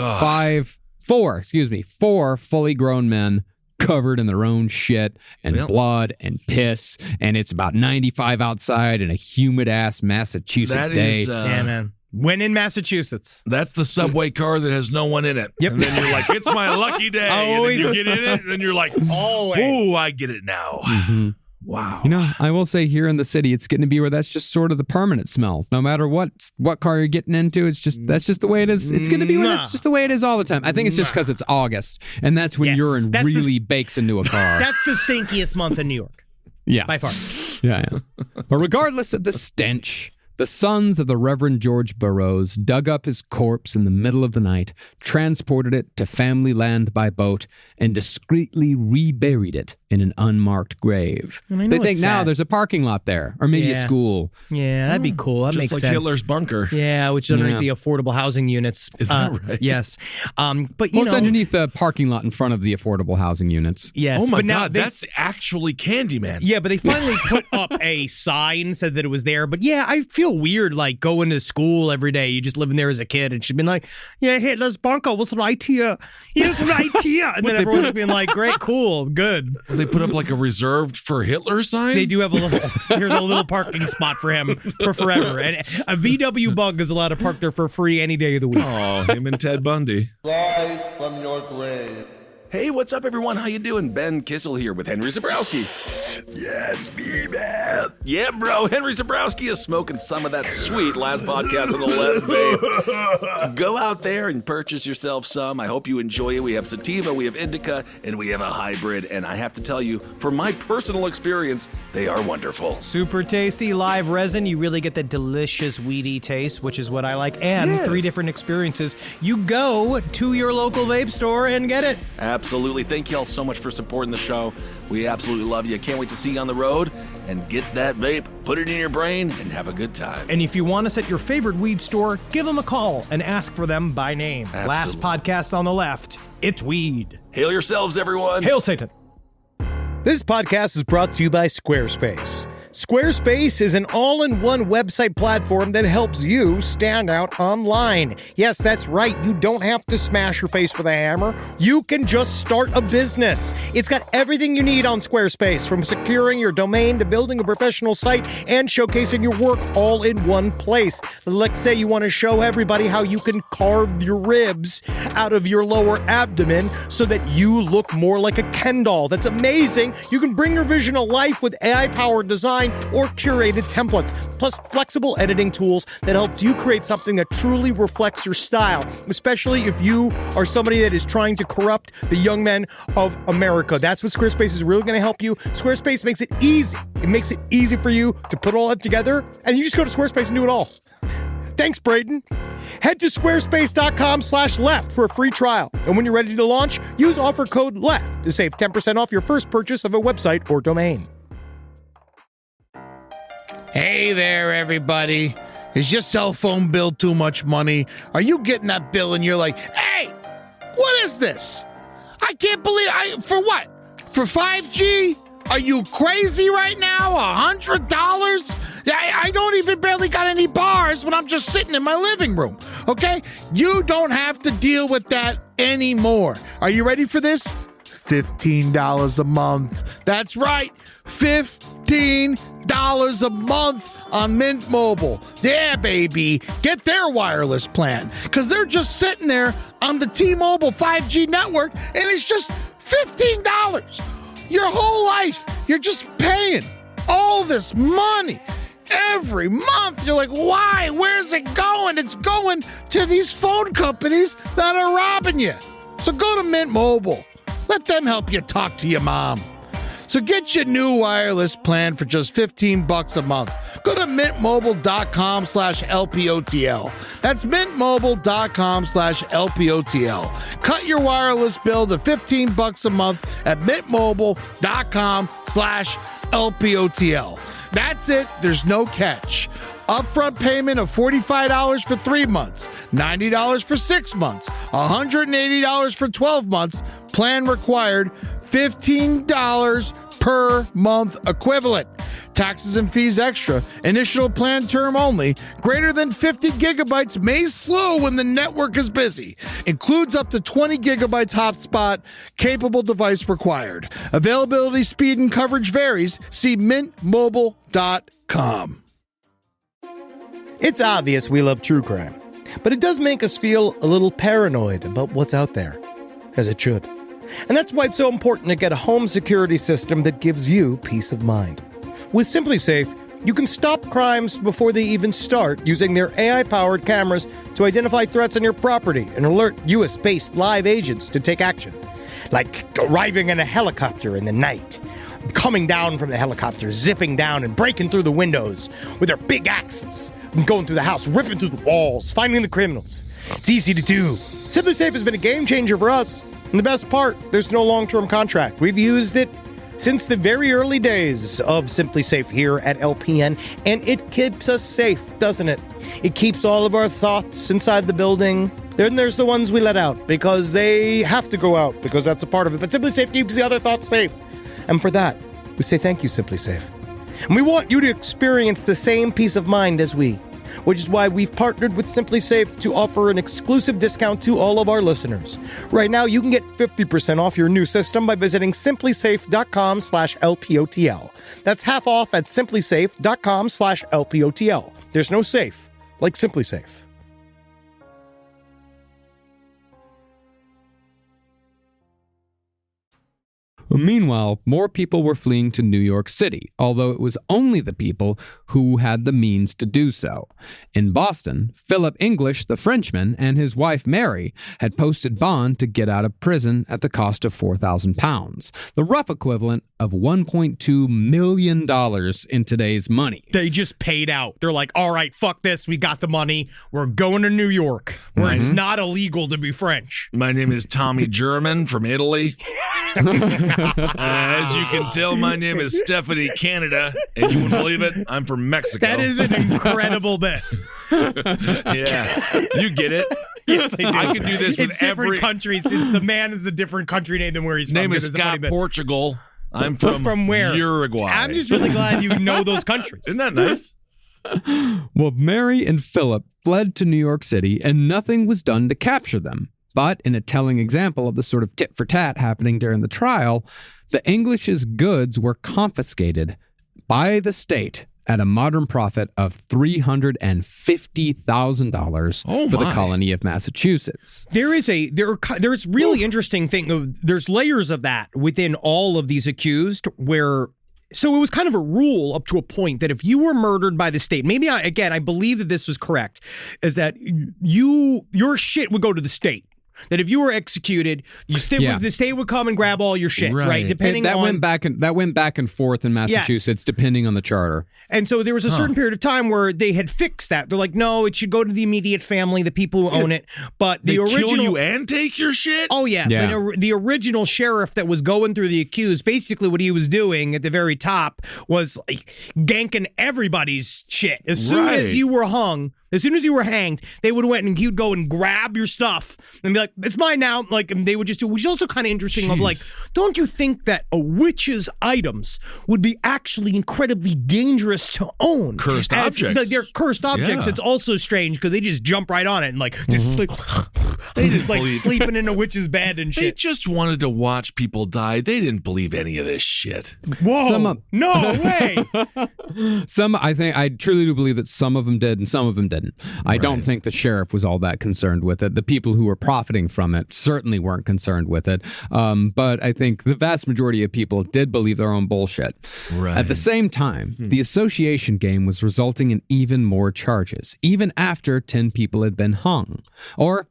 four fully grown men covered in their own shit and blood and piss, and it's about 95 outside in a humid-ass Massachusetts day. Yeah, man. When in Massachusetts. That's the subway car that has no one in it. Yep. And then you're like, it's my lucky day. And then you get in it, and then you're like, oh, I get it now. Mm-hmm. Wow. You know, I will say here in the city, it's getting to be where that's just sort of the permanent smell. No matter what car you're getting into, that's just the way it is. It's going to be it's just the way it is all the time. I think it's just because it's August, and that's when urine really bakes into a car. That's the stinkiest month in New York. Yeah. By far. Yeah. But regardless of the stench, the sons of the Reverend George Burroughs dug up his corpse in the middle of the night, transported it to family land by boat, and discreetly reburied it in an unmarked grave. They think now there's a parking lot there, or maybe a school. Yeah, that'd be cool. That just makes like sense. Hitler's bunker. Yeah, which is underneath the affordable housing units. Is that right? Yes. But it's underneath the parking lot in front of the affordable housing units. Yes. Oh my but now God, that's actually Candyman. Yeah, but they finally put up a sign, said that it was there. But yeah, I feel weird like going to school every day. You just living there as a kid, and she's been like, "Yeah, Hitler's bunker was right here. He was right here," and then everyone's being like, "Great, cool, good." They put up like a reserved for Hitler sign? They do have here's a little parking spot for him for forever. And a VW Bug is allowed to park there for free any day of the week. Oh, him and Ted Bundy. Rise from your grave. Hey, what's up, everyone? How you doing? Ben Kissel here with Henry Zabrowski. Yeah, it's me, man. Yeah, bro. Henry Zabrowski is smoking some of that sweet last podcast on the left, babe. So go out there and purchase yourself some. I hope you enjoy it. We have sativa, we have indica, and we have a hybrid. And I have to tell you, from my personal experience, they are wonderful. Super tasty live resin. You really get that delicious weedy taste, which is what I like. And 3 different experiences. You go to your local vape store and get it. Absolutely. Thank you all so much for supporting the show. We absolutely love you. Can't wait to see you on the road and get that vape, put it in your brain, and have a good time. And if you want us at your favorite weed store, give them a call and ask for them by name. Absolutely. Last podcast on the left, it's weed. Hail yourselves, everyone. Hail Satan. This podcast is brought to you by Squarespace. Squarespace is an all-in-one website platform that helps you stand out online. Yes, that's right. You don't have to smash your face with a hammer. You can just start a business. It's got everything you need on Squarespace, from securing your domain to building a professional site and showcasing your work all in one place. Let's say you want to show everybody how you can carve your ribs out of your lower abdomen so that you look more like a Ken doll. That's amazing. You can bring your vision to life with AI-powered design or curated templates, plus flexible editing tools that helps you create something that truly reflects your style, especially if you are somebody that is trying to corrupt the young men of America. That's what Squarespace is really going to help you. Squarespace makes it easy. It makes it easy for you to put all that together, and you just go to Squarespace and do it all. Thanks, Braden. Head to squarespace.com/left for a free trial. And when you're ready to launch, use offer code LEFT to save 10% off your first purchase of a website or domain. Hey there, everybody. Is your cell phone bill too much money? Are you getting that bill and you're like, hey, what is this? I can't believe for what? For 5G? Are you crazy right now? $100? I don't even barely got any bars when I'm just sitting in my living room, okay? You don't have to deal with that anymore. Are you ready for this? $15 a month. That's right, $15 a month on Mint Mobile. Yeah, baby. Get their wireless plan, because they're just sitting there on the T-Mobile 5G network, and it's just $15. Your whole life, you're just paying all this money every month. You're like, why? Where's it going? It's going to these phone companies that are robbing you. So go to Mint Mobile. Let them help you talk to your mom. So get your new wireless plan for just $15 a month. Go to mintmobile.com/LPOTL. That's mintmobile.com/LPOTL. Cut your wireless bill to $15 a month at mintmobile.com/LPOTL. That's it. There's no catch. Upfront payment of $45 for 3 months, $90 for 6 months, $180 for 12 months. Plan required, $15 per month equivalent. Taxes and fees extra. Initial plan term only. Greater than 50 gigabytes may slow when the network is busy. Includes up to 20 gigabytes hotspot. Capable device required. Availability, speed, and coverage varies. See mintmobile.com. It's obvious we love true crime, but it does make us feel a little paranoid about what's out there, as it should. And that's why it's so important to get a home security system that gives you peace of mind. With SimpliSafe, you can stop crimes before they even start using their AI-powered cameras to identify threats on your property and alert US-based live agents to take action. Like arriving in a helicopter in the night, coming down from the helicopter, zipping down and breaking through the windows with their big axes, and going through the house, ripping through the walls, finding the criminals. It's easy to do. SimpliSafe has been a game changer for us. And the best part, there's no long-term contract. We've used it since the very early days of SimpliSafe here at LPN, and it keeps us safe, doesn't it? It keeps all of our thoughts inside the building. Then there's the ones we let out because they have to go out because that's a part of it. But SimpliSafe keeps the other thoughts safe. And for that, we say thank you, SimpliSafe. And we want you to experience the same peace of mind as we, which is why we've partnered with SimpliSafe to offer an exclusive discount to all of our listeners. Right now, you can get 50% off your new system by visiting simplisafe.com/LPOTL. That's half off at simplisafe.com/LPOTL. There's no safe like SimpliSafe. Meanwhile, more people were fleeing to New York City, although it was only the people who had the means to do so. In Boston, Philip English, the Frenchman, and his wife Mary had posted bond to get out of prison at the cost of £4,000, the rough equivalent of $1.2 million in today's money. They just paid out. They're like, all right, fuck this. We got the money. We're going to New York, where it's not illegal to be French. My name is Tommy German from Italy. As you can tell, my name is Stephanie Canada, and you wouldn't believe it, I'm from Mexico. That is an incredible bit. Yeah, you get it. Yes, I do. I can do this with it's different countries. It's the man is a different country name than where he's from. Name is Scott Portugal. I'm from where? Uruguay. I'm just really glad you know those countries. Isn't that nice? Well, Mary and Philip fled to New York City, and nothing was done to capture them. But in a telling example of the sort of tit for tat happening during the trial, the English's goods were confiscated by the state at a modern profit of $350,000 for the colony of Massachusetts. There's really interesting thing. There's layers of that within all of these accused where. So it was kind of a rule up to a point that if you were murdered by the state, maybe I believe that this was correct, is that your shit would go to the state. That if you were executed, the state would come and grab all your shit, right? Depending that on went back and forth in Massachusetts, depending on the charter. And so there was a certain period of time where they had fixed that. They're like, no, it should go to the immediate family, the people who own it. But they kill you and take your shit? Oh, yeah. But the original sheriff that was going through the accused, basically what he was doing at the very top was like ganking everybody's shit. As soon as you were hung, As soon as you were hanged, they would have went and you'd go and grab your stuff and be like, it's mine now. Like, and they would just do, which is also kind of interesting of like, don't you think that a witch's items would be actually incredibly dangerous to own? Cursed objects. They're cursed objects. Yeah. It's also strange because they just jump right on it and like, just sleep. They just like sleeping in a witch's bed and They shit. just wanted to watch people die. They didn't believe any of this shit. Whoa. No way. I truly do believe that some of them did and some of them didn't. I don't think the sheriff was all that concerned with it. The people who were profiting from it certainly weren't concerned with it. But I think the vast majority of people did believe their own bullshit. Right. At the same time, the association game was resulting in even more charges, even after 10 people had been hung. Or,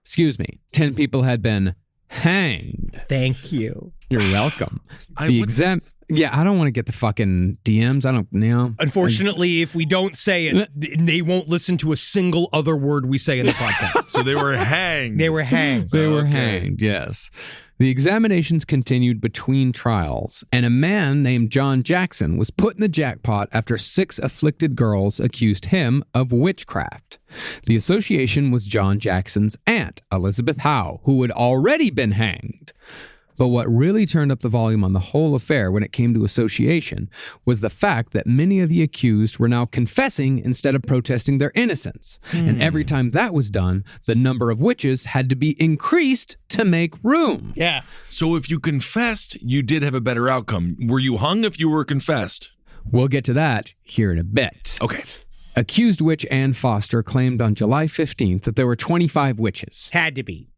10 people had been hanged. Thank you. You're welcome. I don't want to get the fucking DMs. I don't know. Unfortunately, if we don't say it, they won't listen to a single other word we say in the podcast. So they were hanged. They were hanged. They were hanged, yes. The examinations continued between trials, and a man named John Jackson was put in the jackpot after 6 afflicted girls accused him of witchcraft. The association was John Jackson's aunt, Elizabeth Howe, who had already been hanged. But what really turned up the volume on the whole affair when it came to association was the fact that many of the accused were now confessing instead of protesting their innocence. And every time that was done, the number of witches had to be increased to make room. Yeah. So if you confessed, you did have a better outcome. Were you hung if you were confessed? We'll get to that here in a bit. Okay. Accused witch Ann Foster claimed on July 15th that there were 25 witches. Had to be.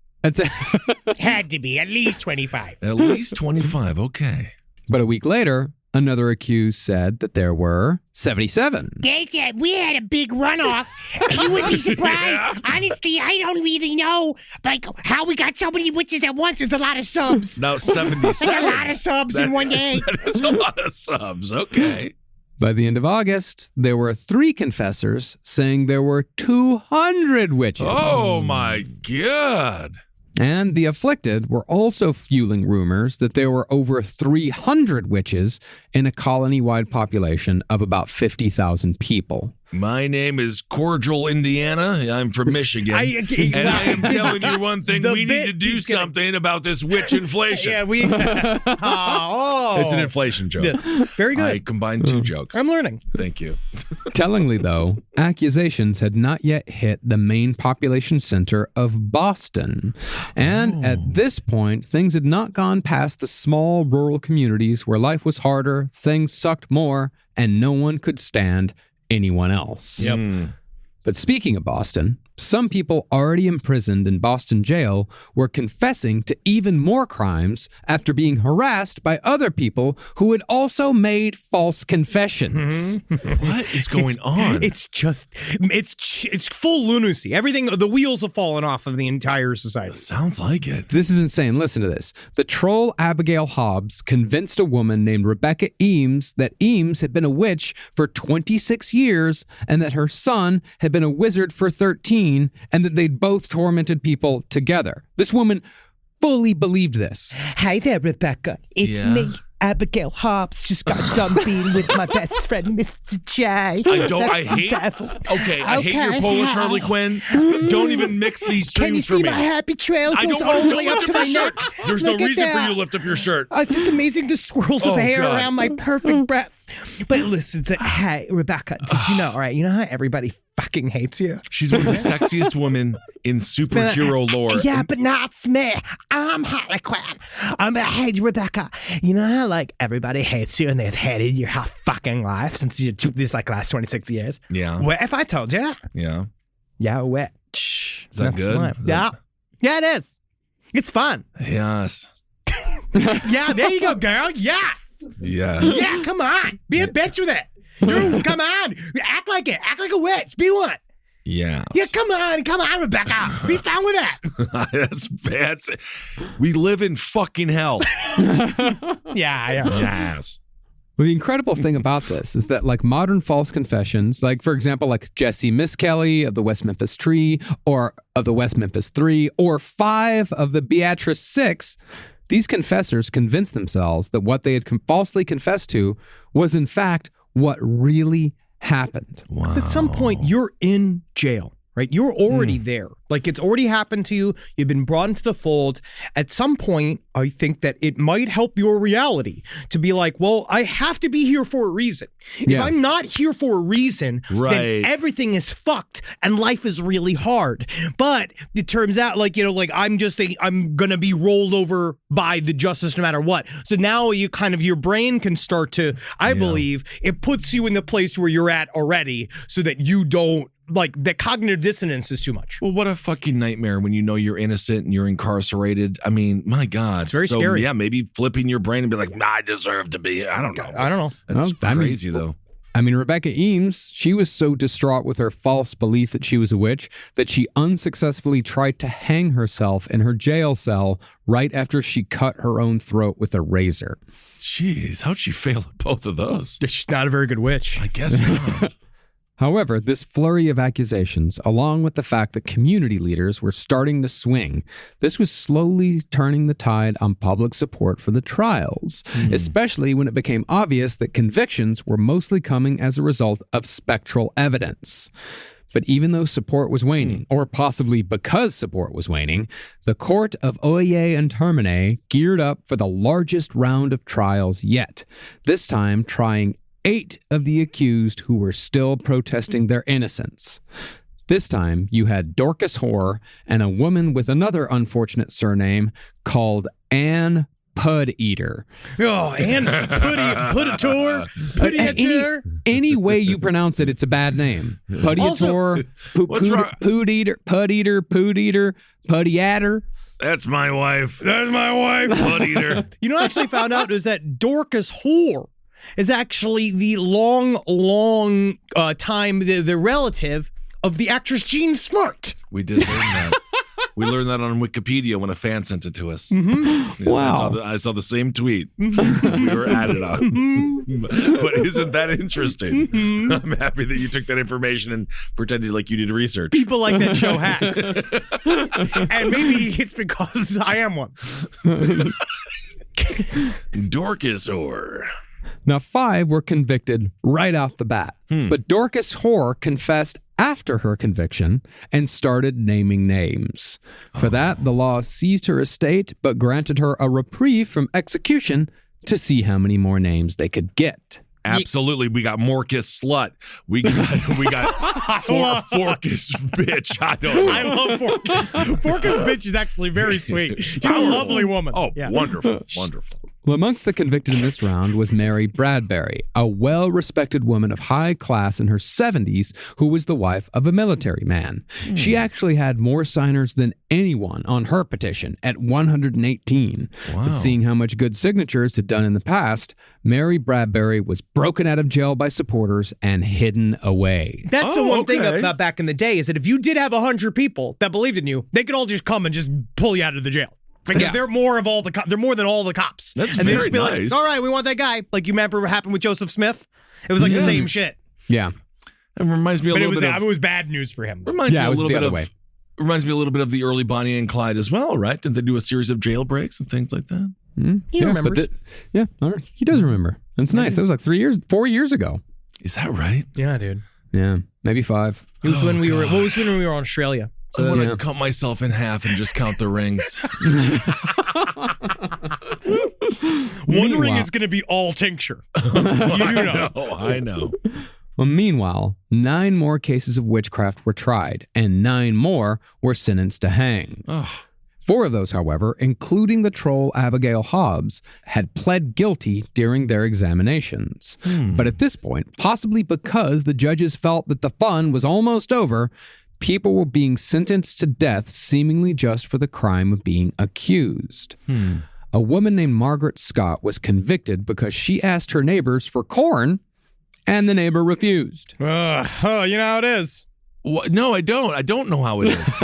Had to be. At least 25. At least 25. Okay. But a week later, another accused said that there were 77. They said we had a big runoff. You would be surprised. Honestly, I don't really know like how we got so many witches at once. It's a lot of subs. Now 77. It's a lot of subs in one day. That is a lot of subs. Okay. By the end of August, there were 3 confessors saying there were 200 witches. Oh, my God. And the afflicted were also fueling rumors that there were over 300 witches in a colony-wide population of about 50,000 people. My name is Cordial, Indiana. I'm from Michigan. And I am telling you one thing. We need to do something about this witch inflation. Yeah, we... It's an inflation joke. Yeah. Very good. I combined 2 jokes. I'm learning. Thank you. Tellingly, though, accusations had not yet hit the main population center of Boston. And at this point, things had not gone past the small rural communities where life was harder, things sucked more, and no one could stand anyone else. Yep. But speaking of Boston, some people already imprisoned in Boston jail were confessing to even more crimes after being harassed by other people who had also made false confessions. What is going on? It's full lunacy. Everything, the wheels have fallen off of the entire society. Sounds like it. This is insane. Listen to this. The troll Abigail Hobbs convinced a woman named Rebecca Eames that Eames had been a witch for 26 years and that her son had been a wizard for 13 and that they'd both tormented people together. This woman fully believed this. Hi there, Rebecca. It's me, Abigail Hobbs. Just got done being with my best friend, Mr. J. I hate your Polish Harley Quinn. Don't even mix these strings for me. Can you see my happy trail goes all the way up to my neck? There's no reason for you to lift up your shirt. It's just amazing the swirls of hair around my perfect breasts. But listen, hey, Rebecca, did you know, all right, you know how everybody fucking hates you? She's one of the sexiest women in superhero lore. Yeah, but not me. I'm Harley Quinn. Hey, Rebecca, you know how, like, everybody hates you and they've hated your whole fucking life since you took this, like, last 26 years? Yeah. What if I told you? Yeah. Yeah, witch. Is that good? Yeah. Yeah, it is. It's fun. Yes. Yeah, there you go, girl. Yes. Yes. Yeah, come on. Be a bitch with it. Come on. Act like it. Act like a witch. Be one. Yes. Yeah, come on, Rebecca. Be fun with it. That's bad. We live in fucking hell. Yeah. Yes. Well, the incredible thing about this is that, like, modern false confessions, like, for example, like Jesse Miss Kelly of the West Memphis Tree or of the West Memphis 3 or 5 of the Beatrice 6, these confessors convinced themselves that what they had falsely confessed to was, in fact, what really happened. Because at some point, you're in jail. right? You're already there. Like, it's already happened to you. You've been brought into the fold. At some point, I think that it might help your reality to be like, well, I have to be here for a reason. If I'm not here for a reason, then everything is fucked and life is really hard. But it turns out, like, you know, like I'm going to be rolled over by the justice no matter what. So now you kind of, your brain can start to, I believe, it puts you in the place where you're at already so that you don't, like, the cognitive dissonance is too much. Well, what a fucking nightmare when you know you're innocent and you're incarcerated. I mean, my God. It's very scary. Yeah, maybe flipping your brain and be like, I deserve to be. I don't know. That's crazy, though. I mean, Rebecca Eames, she was so distraught with her false belief that she was a witch that she unsuccessfully tried to hang herself in her jail cell right after she cut her own throat with a razor. Jeez, how'd she fail at both of those? She's not a very good witch. I guess not. However, this flurry of accusations, along with the fact that community leaders were starting to swing, this was slowly turning the tide on public support for the trials, especially when it became obvious that convictions were mostly coming as a result of spectral evidence. But even though support was waning, or possibly because support was waning, the court of Oyer and Termine geared up for the largest round of trials yet, this time trying 8 of the accused who were still protesting their innocence. This time, you had Dorcas Hoare and a woman with another unfortunate surname called Anne Pud Eater. Oh, Anne Pud-Eater. Any way you pronounce it, it's a bad name. Pud-Eater, Pud-Eater, Pud-Eater. That's my wife. Pud Eater. You know what I actually found out is that Dorcas Hoare is actually the long time the relative of the actress Jean Smart. We did learn that. We learned that on Wikipedia when a fan sent it to us. Mm-hmm. Yes, Wow. I saw the same tweet. We were added on. But isn't that interesting? I'm happy that you took that information and pretended like you did research. People like that show hacks. And maybe it's because I am one. Dorcas Hoare. Now, 5 were convicted right off the bat, but Dorcas Hoare confessed after her conviction and started naming names. For that, the law seized her estate, but granted her a reprieve from execution to see how many more names they could get. Absolutely. We got Morcus Slut. We got Forcus Bitch. I love Forcus. Forcus Bitch is actually very sweet. She's a lovely woman. Oh, yeah. Wonderful. Wonderful. Well, amongst the convicted in this round was Mary Bradbury, a well-respected woman of high class in her 70s who was the wife of a military man. She actually had more signers than anyone on her petition at 118. Wow. But seeing how much good signatures had done in the past, Mary Bradbury was broken out of jail by supporters and hidden away. That's the one thing about back in the day is that if you did have 100 people that believed in you, they could all just come and just pull you out of the jail. Because they're more of all the they're more than all the cops. That's and very they just be nice. like, all right, we want that guy. Like, you remember what happened with Joseph Smith? It was like the same shit. Yeah. It reminds me a little bit of... It was bad news for him. Reminds me a little bit of the early Bonnie and Clyde as well, right? Didn't they do a series of jailbreaks and things like that? He remembers. He does remember. That's nice. That was like 4 years ago. Is that right? Yeah, dude. Yeah, maybe 5. It was when we were. What was when we were in Australia? So I want to cut myself in half and just count the rings. One ring is going to be all tincture. I know. Well, meanwhile, 9 more cases of witchcraft were tried, and 9 more were sentenced to hang. 4 of those, however, including the troll Abigail Hobbs, had pled guilty during their examinations. But at this point, possibly because the judges felt that the fun was almost over, people were being sentenced to death seemingly just for the crime of being accused. A woman named Margaret Scott was convicted because she asked her neighbors for corn, and the neighbor refused. You know how it is. What? No, I don't. I don't know how it is.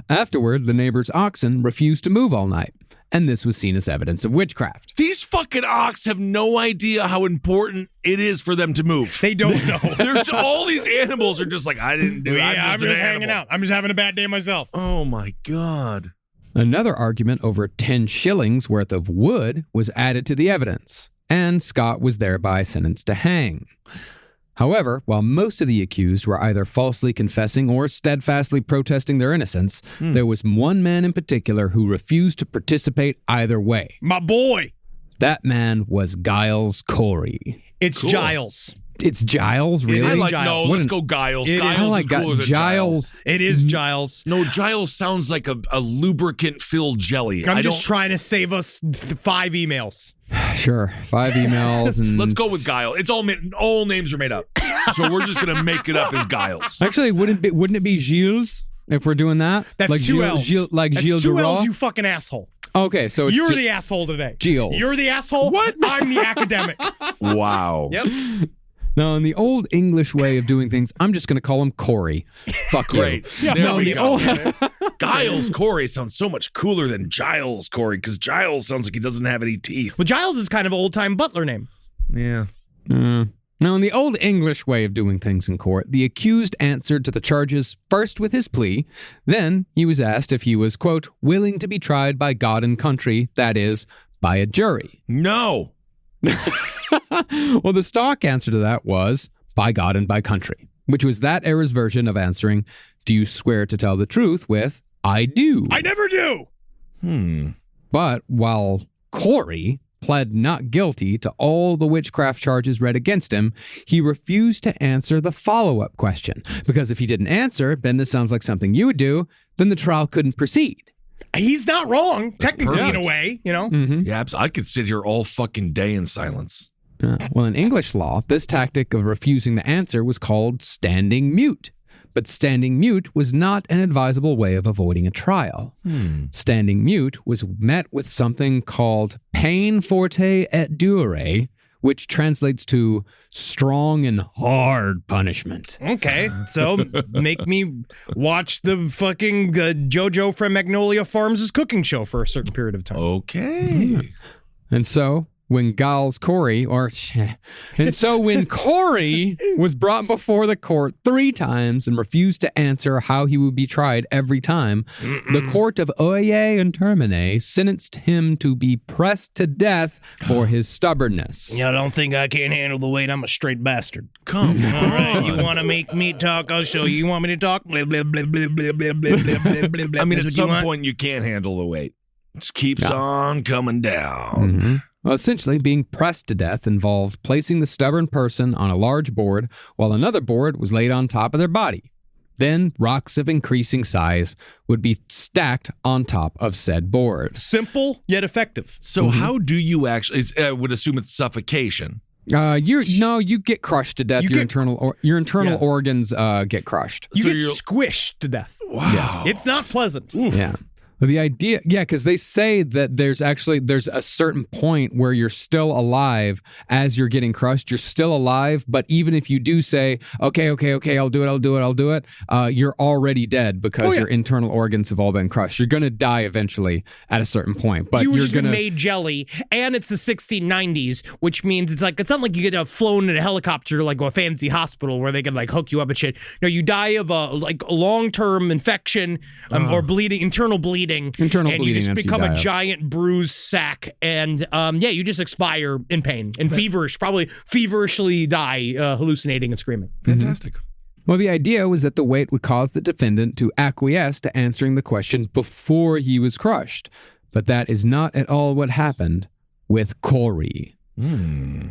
Afterward, the neighbor's oxen refused to move all night, and this was seen as evidence of witchcraft. These fucking ox have no idea how important it is for them to move. They don't know. There's all these animals are just like, I didn't do it. I'm just hanging out. I'm just having a bad day myself. Oh my God. Another argument over 10 shillings worth of wood was added to the evidence, and Scott was thereby sentenced to hang. However, while most of the accused were either falsely confessing or steadfastly protesting their innocence, there was one man in particular who refused to participate either way. My boy. That man was Giles Corey. It's Giles. It's Giles, really? I like Giles. no. Let's go Giles. It Giles is. is I like cooler than Giles. It is Giles. No, Giles sounds like a lubricant-filled jelly. I'm just trying to save us 5 emails. Sure, 5 emails and Let's go with Giles. It's all names are made up, so we're just gonna make it up as Giles. Actually, wouldn't it be Gilles if we're doing that? That's like 2 L's. Like That's Gilles 2 Duras? L's, you fucking asshole. Okay, so it's You're just the asshole today. Gilles. You're the asshole. What? I'm the academic. Wow. Yep. Now, in the old English way of doing things, I'm just going to call him Corey. Fuck you. Great. There we go. Giles Corey sounds so much cooler than Giles Corey, because Giles sounds like he doesn't have any teeth. Well, Giles is kind of an old-time butler name. Yeah. Now, in the old English way of doing things in court, the accused answered to the charges first with his plea. Then he was asked if he was, quote, willing to be tried by God and country, that is, by a jury. No. Well, the stock answer to that was, by God and by country, which was that era's version of answering, do you swear to tell the truth with, I do. I never do. But while Corey pled not guilty to all the witchcraft charges read against him, he refused to answer the follow-up question. Because if he didn't answer, then this sounds like something you would do, then the trial couldn't proceed. He's not wrong, technically, in a perfect. way, you know? Yeah, I could sit here all fucking day in silence. Well, in English law, this tactic of refusing to answer was called standing mute. But standing mute was not an advisable way of avoiding a trial. Standing mute was met with something called peine forte et dure, which translates to strong and hard punishment. Okay, so make me watch the fucking JoJo from Magnolia Farms' cooking show for a certain period of time. Okay. And so when Corey was brought before the court 3 times and refused to answer how he would be tried every time, the court of Oyer and Termine sentenced him to be pressed to death for his stubbornness. You don't think I can't handle the weight? I'm a straight bastard. Come on. All right, you want to make me talk? I'll show you. You want me to talk? Blah, blah, blah, blah, blah, blah, blah, blah, blah, blah. I mean, That's at what some you want? point, you can't handle the weight. It just keeps on coming down. Mm-hmm. Well, essentially, being pressed to death involved placing the stubborn person on a large board while another board was laid on top of their body. Then, rocks of increasing size would be stacked on top of said board. Simple yet effective. So how do you actually, I would assume it's suffocation. You get crushed to death. You Your get- internal organs get crushed. You So get you're- squished to death. Wow. It's not pleasant. Yeah. Well, the idea, because they say that there's a certain point where you're still alive as you're getting crushed. You're still alive, but even if you do say, okay, I'll do it, you're already dead because your internal organs have all been crushed. You're going to die eventually at a certain point, but You've you're just going been to... made jelly, and it's the 1690s, which means it's not like you get flown in a helicopter to like a fancy hospital where they can like hook you up and shit. No, you die of a long-term infection or bleeding, internal bleeding, and you just that's become you die a of. giant bruised sack, and you just expire in pain and feverishly die, hallucinating and screaming. Fantastic. Well, the idea was that the weight would cause the defendant to acquiesce to answering the question before he was crushed. But that is not at all what happened with Corey.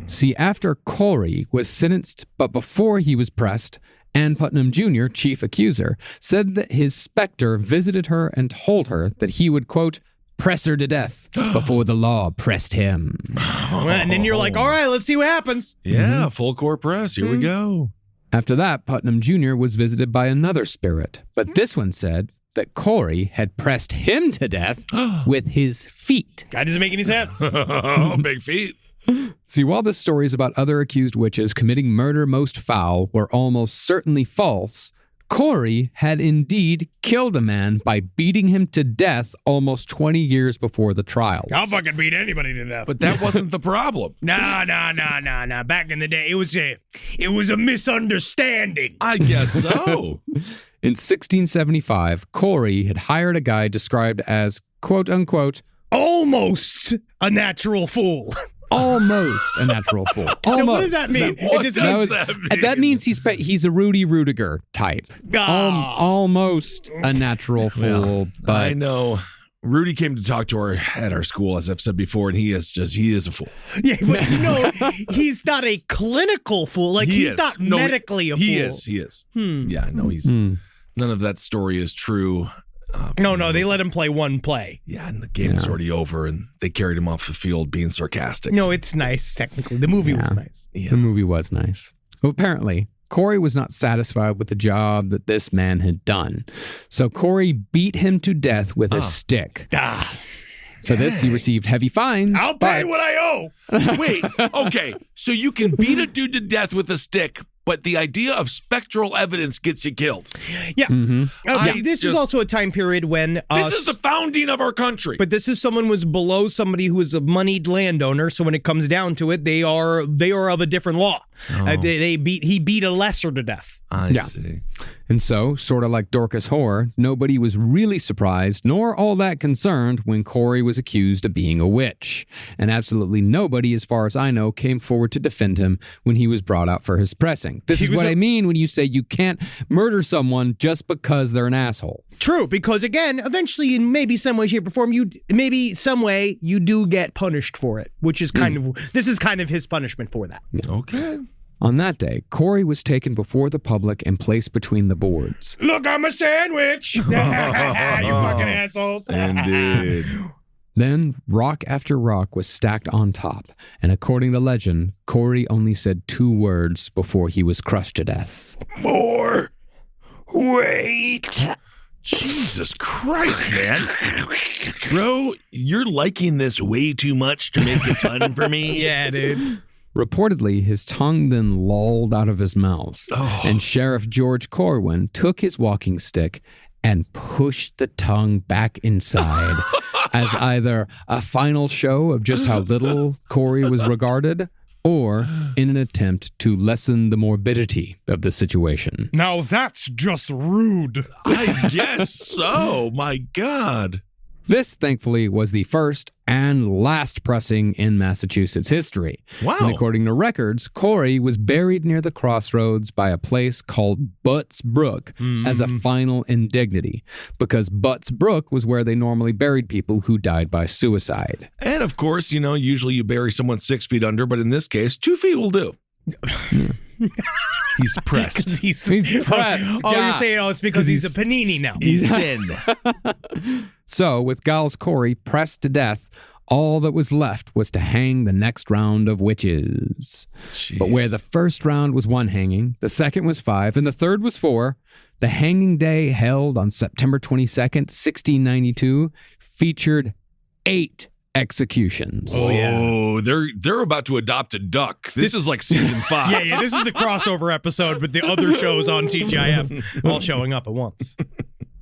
See, after Corey was sentenced, but before he was pressed, Ann Putnam Jr., chief accuser, said that his specter visited her and told her that he would, quote, press her to death before the law pressed him. And then you're like, all right, let's see what happens. Yeah, full court press. Here we go. After that, Putnam Jr. was visited by another spirit, but this one said that Corey had pressed him to death with his feet. That doesn't make any sense. Big feet. See, while the stories about other accused witches committing murder most foul were almost certainly false, Corey had indeed killed a man by beating him to death almost 20 years before the trial. I'll fucking beat anybody to death. But that wasn't the problem. Nah. Back in the day, it was a misunderstanding. I guess so. In 1675, Corey had hired a guy described as, quote unquote, Almost a natural fool. almost a natural fool. Almost. What does that mean? That means he's a Rudy Rudiger type. Almost a natural fool. But I know. Rudy came to talk to her at our school, as I've said before, and he is a fool. Yeah, but he's not a clinical fool. Like, he's not medically a fool. He is. Yeah, no, he's none of that story is true. No, they let him play one play. Yeah, and the game was already over, and they carried him off the field being sarcastic. No, it's nice, technically. The movie was nice. Yeah. The movie was nice. Well, apparently, Corey was not satisfied with the job that this man had done. So Corey beat him to death with a stick. So this, he received heavy fines. I'll pay what I owe. Wait, okay. So you can beat a dude to death with a stick, but the idea of spectral evidence gets you killed. Yeah. This is also a time period when... this is the founding of our country. But this is someone who was below somebody who is a moneyed landowner, so when it comes down to it, they are of a different law. He beat a lesser to death. I see. And so, sort of like Dorcas Horror, nobody was really surprised nor all that concerned when Corey was accused of being a witch. And absolutely nobody, as far as I know, came forward to defend him when he was brought out for his pressing. This is what I mean when you say you can't murder someone just because they're an asshole. True, because again, eventually in maybe some way, shape, or form, you do get punished for it, which is this is kind of his punishment for that. Okay. On that day, Corey was taken before the public and placed between the boards. Look, I'm a sandwich. You fucking assholes. Indeed. Then, rock after rock was stacked on top, and according to legend, Corey only said 2 words before he was crushed to death. More weight. Jesus Christ, man. Bro, you're liking this way too much to make it fun for me. Yeah, dude. Reportedly, his tongue then lolled out of his mouth, and Sheriff George Corwin took his walking stick and pushed the tongue back inside as either a final show of just how little Corey was regarded, or in an attempt to lessen the morbidity of the situation. Now that's just rude. I guess so. My God. This, thankfully, was the first and last pressing in Massachusetts history. Wow. And according to records, Corey was buried near the crossroads by a place called Butts Brook as a final indignity, because Butts Brook was where they normally buried people who died by suicide. And of course, usually you bury someone 6 feet under, but in this case, 2 feet will do. He's pressed. He's pressed. You're saying it's because he's a panini now. He's thin. So, with Giles Corey pressed to death, all that was left was to hang the next round of witches. Jeez. But where the first round was 1 hanging, the second was 5, and the third was 4, the hanging day held on September 22nd, 1692, featured 8 executions. Oh, they're about to adopt a duck. This is like season 5. Yeah, this is the crossover episode with the other shows on TGIF all showing up at once.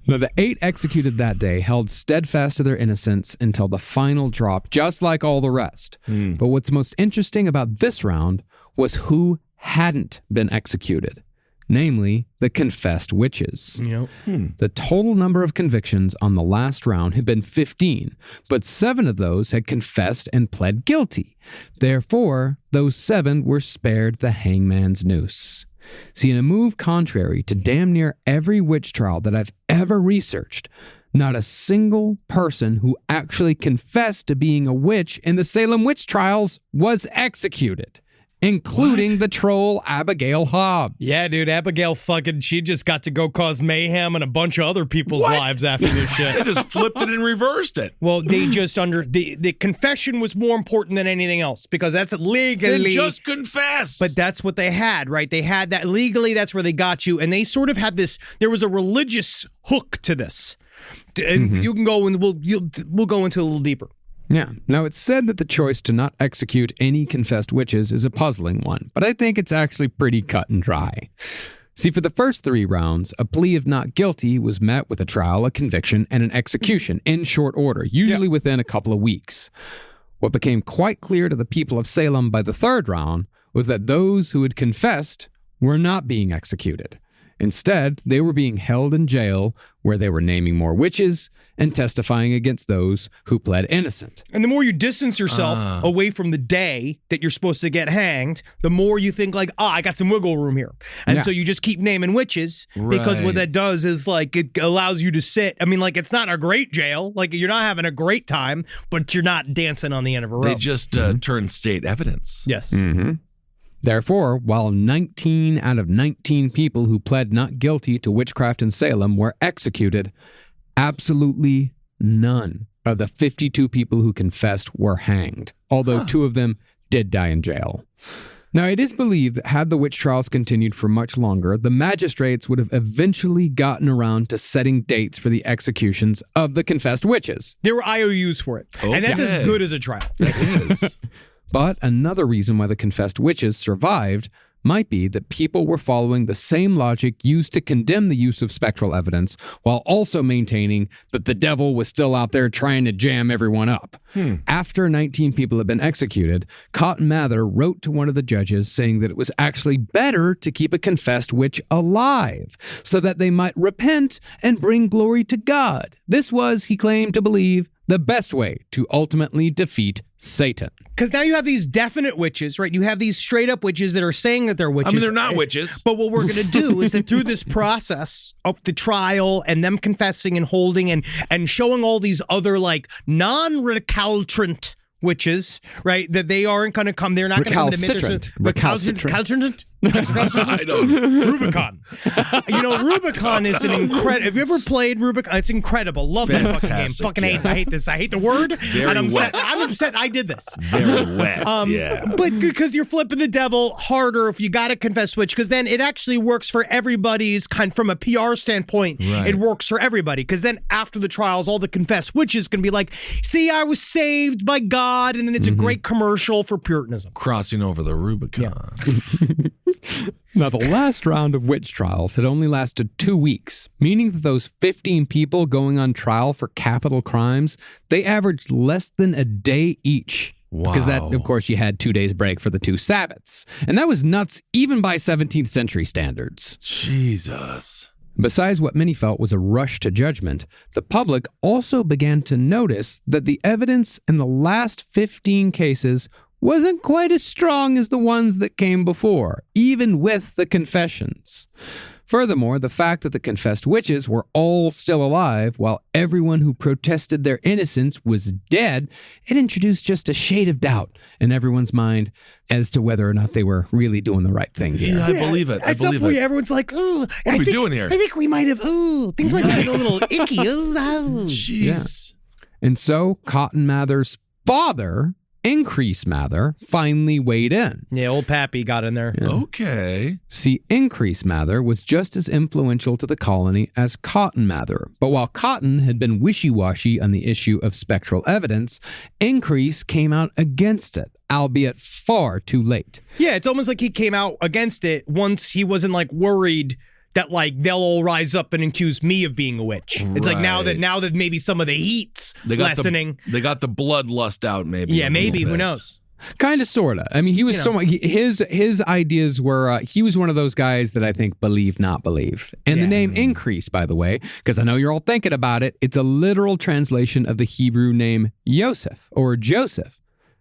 Now, the 8 executed that day held steadfast to their innocence until the final drop, just like all the rest. But what's most interesting about this round was who hadn't been executed, namely the confessed witches. The total number of convictions on the last round had been 15, but 7 of those had confessed and pled guilty. Therefore, those 7 were spared the hangman's noose. See, in a move contrary to damn near every witch trial that I've ever researched, not a single person who actually confessed to being a witch in the Salem Witch Trials was executed, including the troll Abigail Hobbs. Yeah, dude, Abigail she just got to go cause mayhem in a bunch of other people's lives after this shit. They just flipped it and reversed it. Well, they just the confession was more important than anything else, because that's legally... Then just confess. But that's what they had, right? They had that legally, that's where they got you, and they sort of had this, there was a religious hook to this. And you can go and we'll go into a little deeper. Yeah. Now, it's said that the choice to not execute any confessed witches is a puzzling one, but I think it's actually pretty cut and dry. See, for the first 3 rounds, a plea of not guilty was met with a trial, a conviction, and an execution in short order, usually within a couple of weeks. What became quite clear to the people of Salem by the 3rd round was that those who had confessed were not being executed. Instead, they were being held in jail where they were naming more witches and testifying against those who pled innocent. And the more you distance yourself away from the day that you're supposed to get hanged, the more you think like, I got some wiggle room here. And so you just keep naming witches because what that does is like it allows you to sit. I mean, like it's not a great jail. Like you're not having a great time, but you're not dancing on the end of a rope. They just turn state evidence. Yes. Mm-hmm. Therefore, while 19 out of 19 people who pled not guilty to witchcraft in Salem were executed, absolutely none of the 52 people who confessed were hanged, although 2 of them did die in jail. Now, it is believed that had the witch trials continued for much longer, the magistrates would have eventually gotten around to setting dates for the executions of the confessed witches. There were IOUs for it. Okay. And that's as good as a trial. It is. But another reason why the confessed witches survived might be that people were following the same logic used to condemn the use of spectral evidence while also maintaining that the devil was still out there trying to jam everyone up. After 19 people had been executed, Cotton Mather wrote to one of the judges saying that it was actually better to keep a confessed witch alive so that they might repent and bring glory to God. This was, he claimed to believe, the best way to ultimately defeat Satan. Because now you have these definite witches, right? You have these straight up witches that are saying that they're witches. I mean, they're not witches. But what we're going to do is that through this process of the trial and them confessing and holding and showing all these other like non-recalcitrant witches, right? That they aren't going to come. They're not going to come to admit recalcitrant. I don't know. Rubicon. Rubicon is an incredible. Have you ever played Rubicon? It's incredible. Love that fucking game. Fucking hate this. I hate the word. I'm upset I did this. Very wet. But because you're flipping the devil harder if you got to confess witch, because then it actually works for everybody's from a PR standpoint. Right. It works for everybody. Because then after the trials, all the confessed witches can be like, see, I was saved by God. And then it's a great commercial for Puritanism. Crossing over the Rubicon. Yeah. Now, the last round of witch trials had only lasted 2 weeks, meaning that those 15 people going on trial for capital crimes, they averaged less than a day each. Wow. Because that, of course, you had 2 days break for the 2 Sabbaths. And that was nuts even by 17th century standards. Jesus. Besides what many felt was a rush to judgment, the public also began to notice that the evidence in the last 15 cases wasn't quite as strong as the ones that came before, even with the confessions. Furthermore, the fact that the confessed witches were all still alive while everyone who protested their innocence was dead, it introduced just a shade of doubt in everyone's mind as to whether or not they were really doing the right thing here. Yeah, I believe it. At some point, everyone's like, "Oh, what are we doing here?" I think we might have. Oh, things might be a little icky. Jeez. Yeah. And so Cotton Mather's father, Increase Mather, finally weighed in. Yeah, old Pappy got in there. Yeah. Okay. See, Increase Mather was just as influential to the colony as Cotton Mather. But while Cotton had been wishy-washy on the issue of spectral evidence, Increase came out against it, albeit far too late. Yeah, it's almost like he came out against it once he wasn't like worried that like they'll all rise up and accuse me of being a witch. It's like now that maybe some of the heat's lessening. They got the bloodlust out, maybe. Yeah, maybe. Who knows? Kind of, sort of. I mean, he was his ideas were, he was one of those guys that I think believe, not believe. And the name Increase, by the way, because I know you're all thinking about it, it's a literal translation of the Hebrew name Yosef or Joseph.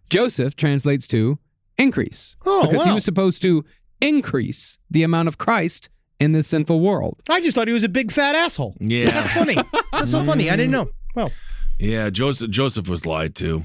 Joseph translates to increase. Because he was supposed to increase the amount of Christ in this sinful world. I just thought he was a big fat asshole. Yeah. That's funny. That's so funny. I didn't know. Well. Yeah, Joseph was lied to.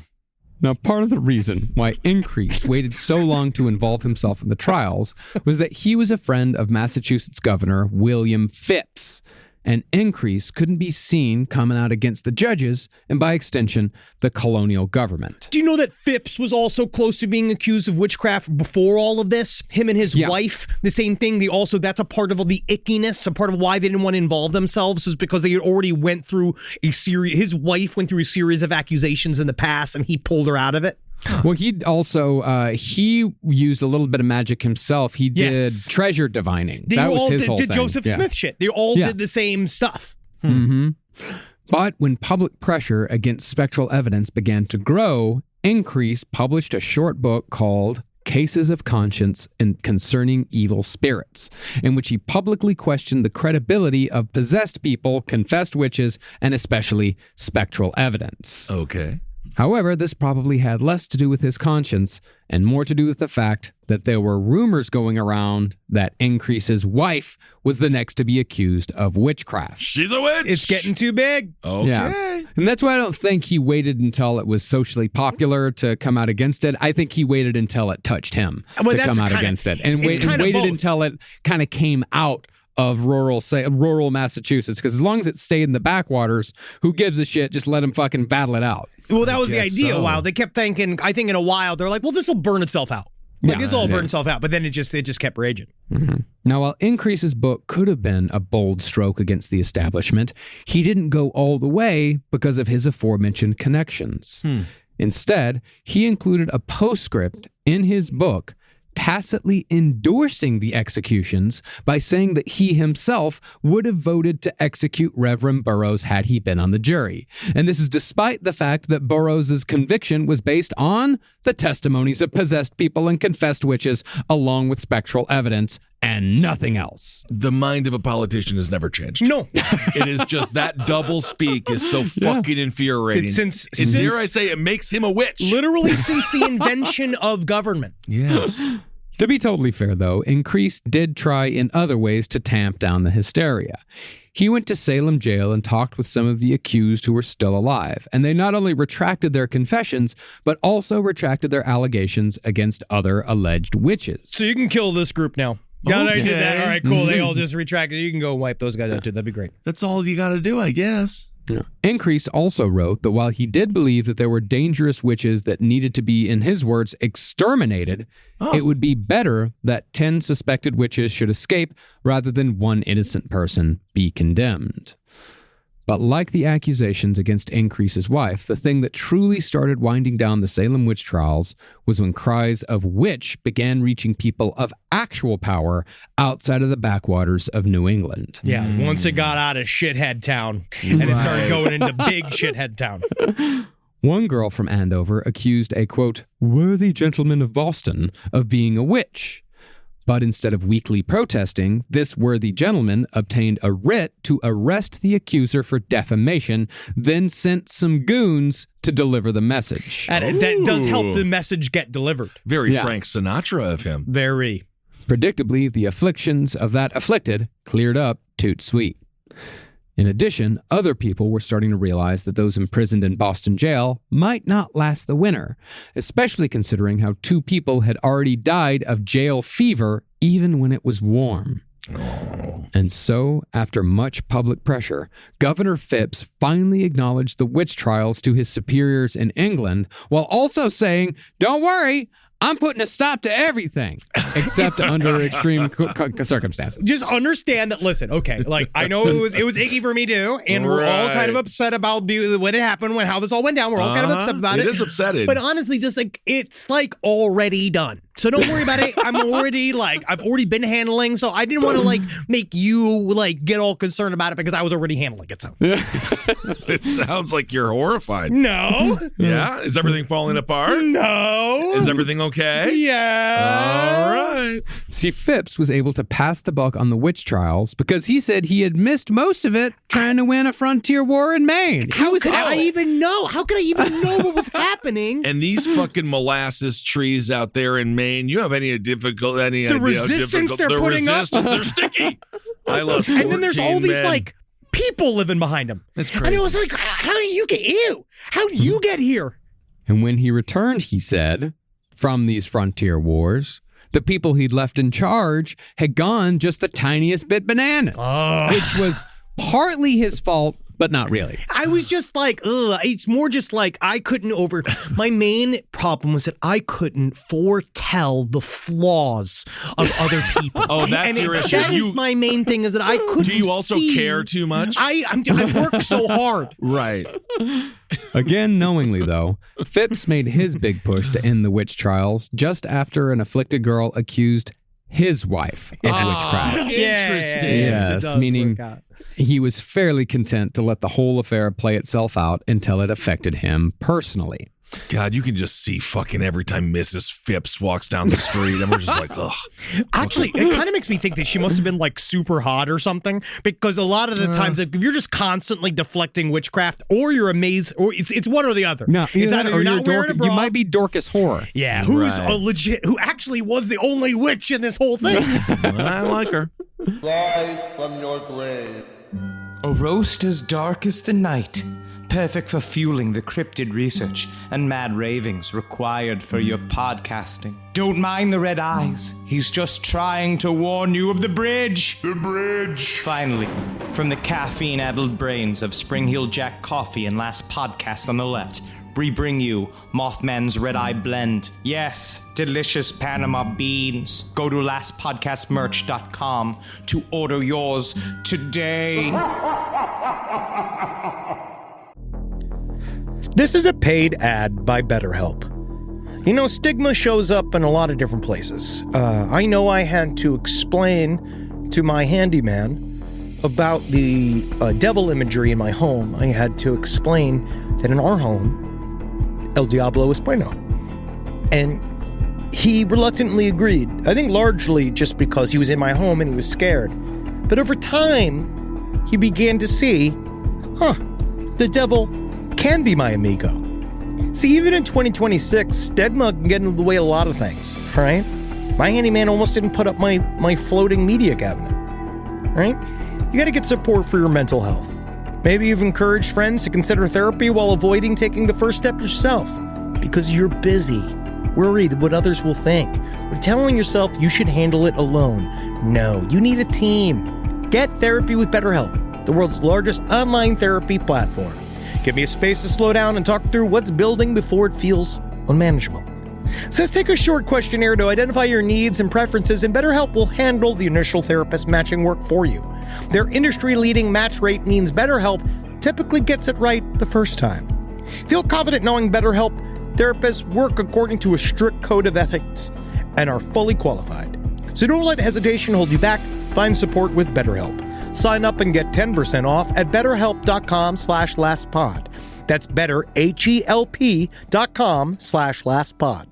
Now, part of the reason why Increase waited so long to involve himself in the trials was that he was a friend of Massachusetts Governor William Phips, and Increase couldn't be seen coming out against the judges and, by extension, the colonial government. Do you know that Phips was also close to being accused of witchcraft before all of this? Him and his wife, the same thing. That's a part of the ickiness, a part of why they didn't want to involve themselves was because they had already went through his wife went through a series of accusations in the past and he pulled her out of it. Well, he also, he used a little bit of magic himself. He did treasure divining. They that was his whole did thing. Joseph Smith shit. They all did the same stuff. Mm-hmm. But when public pressure against spectral evidence began to grow, Increase published a short book called Cases of Conscience and Concerning Evil Spirits, in which he publicly questioned the credibility of possessed people, confessed witches, and especially spectral evidence. Okay. However, this probably had less to do with his conscience and more to do with the fact that there were rumors going around that Increase's wife was the next to be accused of witchcraft. She's a witch. It's getting too big. Okay. Yeah. And that's why I don't think he waited until it was socially popular to come out against it. I think he waited until it touched him to come out against it. And waited until it kind of came out of rural Massachusetts, because as long as it stayed in the backwaters, who gives a shit? Just let them fucking battle it out. Well, that was the idea a while. They kept thinking, I think in a while, they're like, well, this will burn itself out. Like, this will all burn itself out. But then it just kept raging. Mm-hmm. Now, while Increase's book could have been a bold stroke against the establishment, he didn't go all the way because of his aforementioned connections. Instead, he included a postscript in his book tacitly endorsing the executions by saying that he himself would have voted to execute Reverend Burroughs had he been on the jury. And this is despite the fact that Burroughs' conviction was based on the testimonies of possessed people and confessed witches, along with spectral evidence and nothing else. The mind of a politician has never changed. No. It is just that double speak is so fucking infuriating. Since dare I say, it makes him a witch. Literally since the invention of government. Yes. To be totally fair, though, Increase did try in other ways to tamp down the hysteria. He went to Salem jail and talked with some of the accused who were still alive, and they not only retracted their confessions, but also retracted their allegations against other alleged witches. So you can kill this group now. Yeah, I did that. All right, cool. They all just retracted. You can go wipe those guys out too. That'd be great. That's all you got to do, I guess. Yeah. Increase also wrote that while he did believe that there were dangerous witches that needed to be, in his words, exterminated, it would be better that 10 suspected witches should escape rather than one innocent person be condemned. But like the accusations against Increase's wife, the thing that truly started winding down the Salem Witch Trials was when cries of witch began reaching people of actual power outside of the backwaters of New England. Yeah, once it got out of shithead town and it started going into big shithead town. One girl from Andover accused a, quote, worthy gentleman of Boston of being a witch. But instead of weakly protesting, this worthy gentleman obtained a writ to arrest the accuser for defamation, then sent some goons to deliver the message. And that does help the message get delivered. Very Frank Sinatra of him. Very. Predictably, the afflictions of that afflicted cleared up toot sweet. In addition, other people were starting to realize that those imprisoned in Boston jail might not last the winter, especially considering how 2 people had already died of jail fever even when it was warm. And so, after much public pressure, Governor Phipps finally acknowledged the witch trials to his superiors in England, while also saying, don't worry, I'm putting a stop to everything, except under extreme circumstances. Just understand that, listen, okay, like, I know it was icky for me too, and we're all kind of upset about what had happened, how this all went down. We're all kind of upset about it. It is upsetting. But honestly, just like, it's like already done. So don't worry about it. I've already been handling, so I didn't want to make you get all concerned about it because I was already handling it. So it sounds like you're horrified. No. Yeah? Is everything falling apart? No. Is everything okay? Yeah. All right. See, Phipps was able to pass the buck on the witch trials because he said he had missed most of it trying to win a frontier war in Maine. How could I even know? How could I even know what was happening? And these fucking molasses trees out there in Maine, you have any difficulty? The resistance they're putting up? They're sticky. I lost 14 and then there's all these men. people living behind them. That's crazy. And it was like, how do you get here? And when he returned, he said, from these frontier wars, the people he'd left in charge had gone just the tiniest bit bananas, which was partly his fault, but not really. I was just like, it's more just like I couldn't my main problem was that I couldn't foretell the flaws of other people. Oh, that's your issue. That is my main thing, is that I couldn't Do you also care too much? I work so hard. Right. Again, knowingly, though, Phipps made his big push to end the witch trials just after an afflicted girl accused his wife of witchcraft. Interesting. Yes, meaning he was fairly content to let the whole affair play itself out until it affected him personally. God, you can just see fucking every time Mrs. Phipps walks down the street, and we're just like, ugh. Actually, it kind of makes me think that she must have been like super hot or something, because a lot of the times, if you're just constantly deflecting witchcraft, or you're amazed, or it's one or the other. No, it's either you're not wearing a bra. You might be Dorcas Horror. Yeah, who actually was the only witch in this whole thing. I like her. Rise from your grave. A roast as dark as the night, perfect for fueling the cryptid research and mad ravings required for your podcasting. Don't mind the red eyes, he's just trying to warn you of the bridge. The bridge. Finally, from the caffeine-addled brains of Spring Heel Jack Coffee and Last Podcast on the Left, we bring you Mothman's Red Eye Blend. Yes, delicious Panama beans. Go to lastpodcastmerch.com to order yours today. This is a paid ad by BetterHelp. You know, stigma shows up in a lot of different places. I know I had to explain to my handyman about the devil imagery in my home. I had to explain that in our home, El Diablo es bueno. And he reluctantly agreed. I think largely just because he was in my home and he was scared. But over time, he began to see, the devil can be my amigo. See, even in 2026, stigma can get in the way of a lot of things, right? My handyman almost didn't put up my floating media cabinet, right? You gotta get support for your mental health. Maybe you've encouraged friends to consider therapy while avoiding taking the first step yourself because you're busy, worried what others will think, or telling yourself you should handle it alone. No, you need a team. Get therapy with BetterHelp, the world's largest online therapy platform. Give me a space to slow down and talk through what's building before it feels unmanageable. So let's take a short questionnaire to identify your needs and preferences, and BetterHelp will handle the initial therapist matching work for you. Their industry-leading match rate means BetterHelp typically gets it right the first time. Feel confident knowing BetterHelp therapists work according to a strict code of ethics and are fully qualified. So don't let hesitation hold you back. Find support with BetterHelp. Sign up and get 10% off at betterhelp.com/lastpod. That's betterhelp.com/lastpod.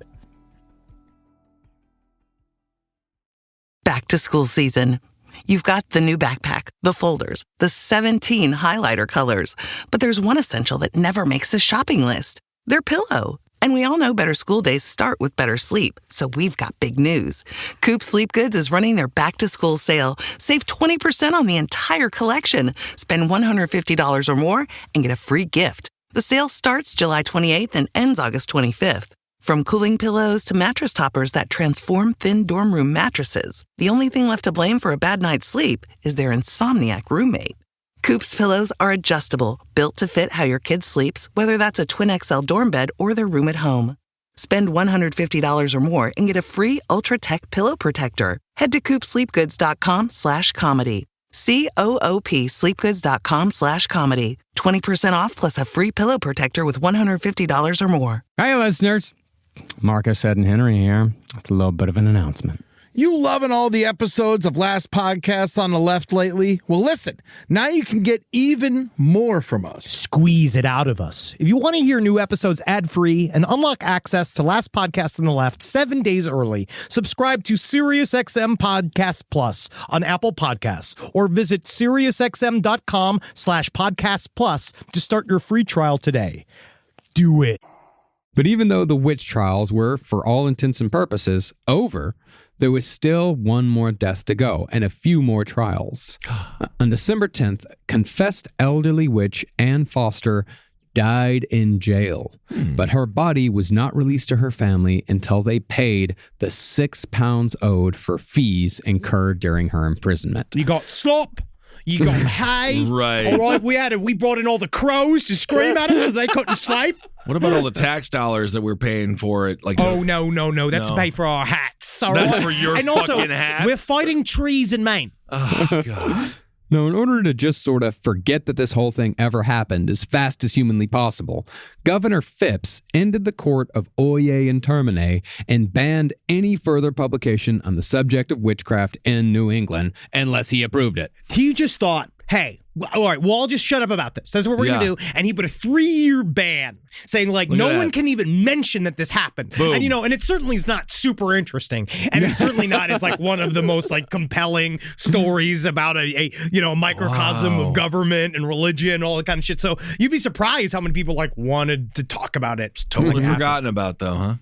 Back to school season. You've got the new backpack, the folders, the 17 highlighter colors. But there's one essential that never makes the shopping list. Their pillow. And we all know better school days start with better sleep. So we've got big news. Coop Sleep Goods is running their back-to-school sale. Save 20% on the entire collection. Spend $150 or more and get a free gift. The sale starts July 28th and ends August 25th. From cooling pillows to mattress toppers that transform thin dorm room mattresses, the only thing left to blame for a bad night's sleep is their insomniac roommate. Coop's pillows are adjustable, built to fit how your kid sleeps, whether that's a twin XL dorm bed or their room at home. Spend $150 or more and get a free Ultra Tech pillow protector. Head to coopsleepgoods.com/comedy. COOP sleepgoods.com/comedy. 20% off plus a free pillow protector with $150 or more. Hey, listeners. Marcus, Ed, and Henry here. It's a little bit of an announcement. You loving all the episodes of Last Podcast on the Left lately? Well, listen, now you can get even more from us. Squeeze it out of us. If you want to hear new episodes ad-free and unlock access to Last Podcast on the Left 7 days early, subscribe to SiriusXM Podcast Plus on Apple Podcasts or visit SiriusXM.com/Podcast Plus to start your free trial today. Do it. But even though the witch trials were, for all intents and purposes, over, there was still one more death to go and a few more trials. On December 10th, confessed elderly witch Ann Foster died in jail, but her body was not released to her family until they paid the £6 owed for fees incurred during her imprisonment. You got slop. You got hay. Right. All right, we brought in all the crows to scream at them so they couldn't sleep. What about all the tax dollars that we're paying for it? Like, no. That's to pay for our hats. All That's right? for your and fucking also, hats. We're fighting trees in Maine. Oh, God. Now, in order to just sort of forget that this whole thing ever happened as fast as humanly possible, Governor Phipps ended the court of Oye and Termine and banned any further publication on the subject of witchcraft in New England unless he approved it. He just thought, hey, all right, we'll all just shut up about this. That's what we're going to do. And he put a 3-year ban saying, like, no one can even mention that this happened. Boom. And, and it certainly is not super interesting. And it's certainly not as, like, one of the most, like, compelling stories about a microcosm of government and religion, all that kind of shit. So you'd be surprised how many people, like, wanted to talk about it. It's totally forgotten about, though, huh?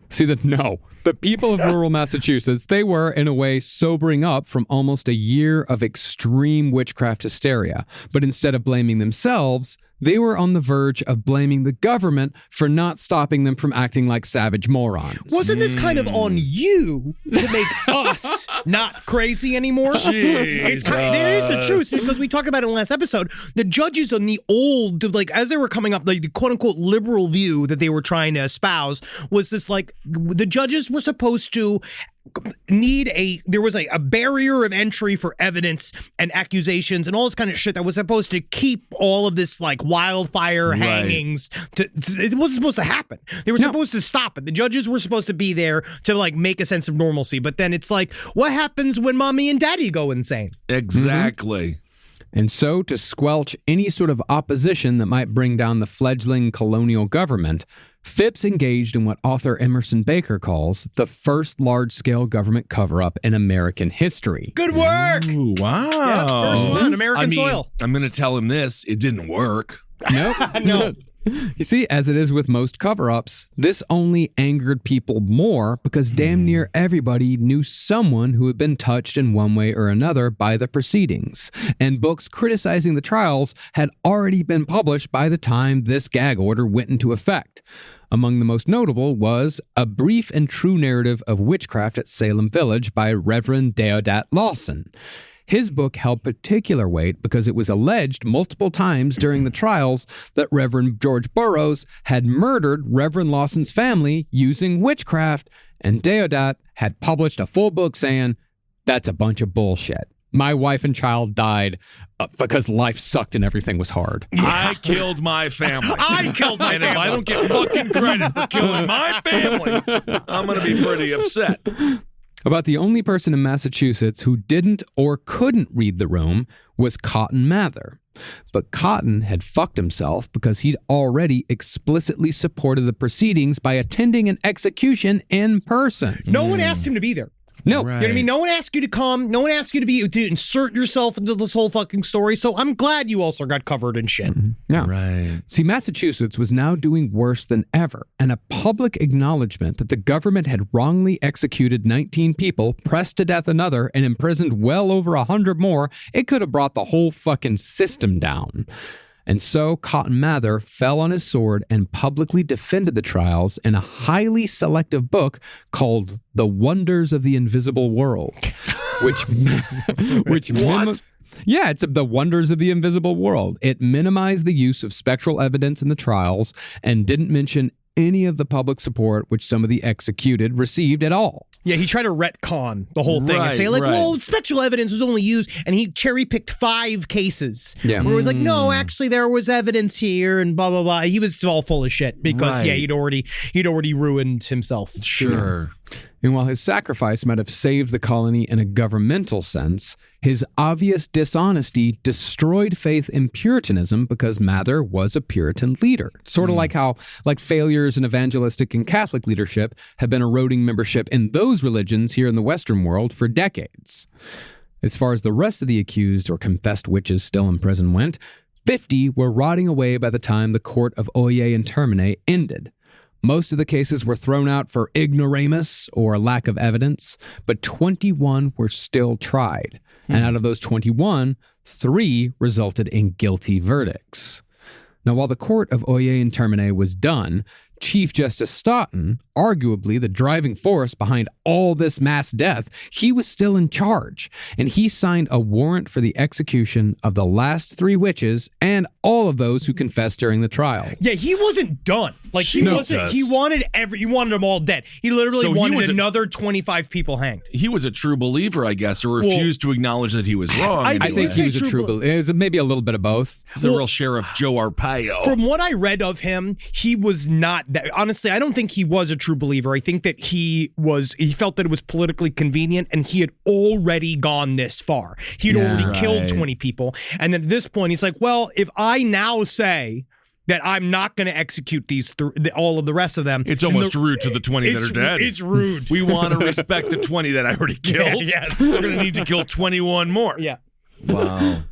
See, the people of rural Massachusetts, they were, in a way, sobering up from almost a year of extreme witchcraft hysteria. But instead of blaming themselves, they were on the verge of blaming the government for not stopping them from acting like savage morons. Wasn't this kind of on you to make us not crazy anymore? It is the truth, because we talked about it in the last episode. The judges on the old, like, as they were coming up, like, the quote-unquote liberal view that they were trying to espouse was this, like, the judges were supposed to there was a barrier of entry for evidence and accusations and all this kind of shit that was supposed to keep all of this, like, wildfire hangings. It wasn't supposed to happen. They were supposed to stop it. The judges were supposed to be there to, like, make a sense of normalcy. But then it's like, what happens when mommy and daddy go insane? Exactly. And so, to squelch any sort of opposition that might bring down the fledgling colonial government, Phipps engaged in what author Emerson Baker calls the first large-scale government cover-up in American history. Good work! Ooh, wow. Yeah, first one, American soil. I'm going to tell him this. It didn't work. Nope. No. You see, as it is with most cover-ups, this only angered people more because damn near everybody knew someone who had been touched in one way or another by the proceedings. And books criticizing the trials had already been published by the time this gag order went into effect. Among the most notable was A Brief and True Narrative of Witchcraft at Salem Village by Reverend Deodat Lawson. His book held particular weight because it was alleged multiple times during the trials that Reverend George Burroughs had murdered Reverend Lawson's family using witchcraft, and Deodat had published a full book saying, that's a bunch of bullshit. My wife and child died because life sucked and everything was hard. I killed my family. I killed my and family. if I don't get fucking credit for killing my family, I'm going to be pretty upset. About the only person in Massachusetts who didn't or couldn't read the room was Cotton Mather. But Cotton had fucked himself because he'd already explicitly supported the proceedings by attending an execution in person. No one asked him to be there. No. You know what I mean? No one asked you to come. No one asked you to insert yourself into this whole fucking story. So I'm glad you also got covered in shit. Yeah. Right. See, Massachusetts was now doing worse than ever, and a public acknowledgement that the government had wrongly executed 19 people, pressed to death another, and imprisoned well over 100 more, it could have brought the whole fucking system down. And so Cotton Mather fell on his sword and publicly defended the trials in a highly selective book called The Wonders of the Invisible World, which What? Yeah, it's The Wonders of the Invisible World. It minimized the use of spectral evidence in the trials and didn't mention any of the public support which some of the executed received at all. Yeah, he tried to retcon the whole thing and say, like, well, spectral evidence was only used, and he cherry-picked 5 cases. Yeah. Where it was like, no, actually, there was evidence here, and blah, blah, blah. He was all full of shit because, he'd already ruined himself. Sure. And while his sacrifice might have saved the colony in a governmental sense, his obvious dishonesty destroyed faith in Puritanism because Mather was a Puritan leader. Sort of like how failures in evangelistic and Catholic leadership have been eroding membership in those religions here in the Western world for decades. As far as the rest of the accused or confessed witches still in prison went, 50 were rotting away by the time the court of Oye and Termine ended. Most of the cases were thrown out for ignoramus or lack of evidence, but 21 were still tried. And out of those 21, 3 resulted in guilty verdicts. Now, while the court of Oye and Termine was done, Chief Justice Stoughton, arguably the driving force behind all this mass death, he was still in charge, and he signed a warrant for the execution of the last 3 witches and all of those who confessed during the trial. Yeah, he wasn't done. Like, he wasn't. He wanted them all dead. He literally wanted another 25 people hanged. He was a true believer, I guess, or refused to acknowledge that he was wrong. I think he was a true believer. It was maybe a little bit of both. He's a real Sheriff Joe Arpaio. From what I read of him, he was not that. Honestly, I don't think he was a true believer. I think that he felt that it was politically convenient, and he had already gone this far. He had already killed 20 people. And then at this point, he's like, well, if I now say that I'm not going to execute all of the rest of them. It's almost rude to the 20 that are dead. It's rude. We want to respect the 20 that I already killed. Yes. We're going to need to kill 21 more. Yeah. Wow.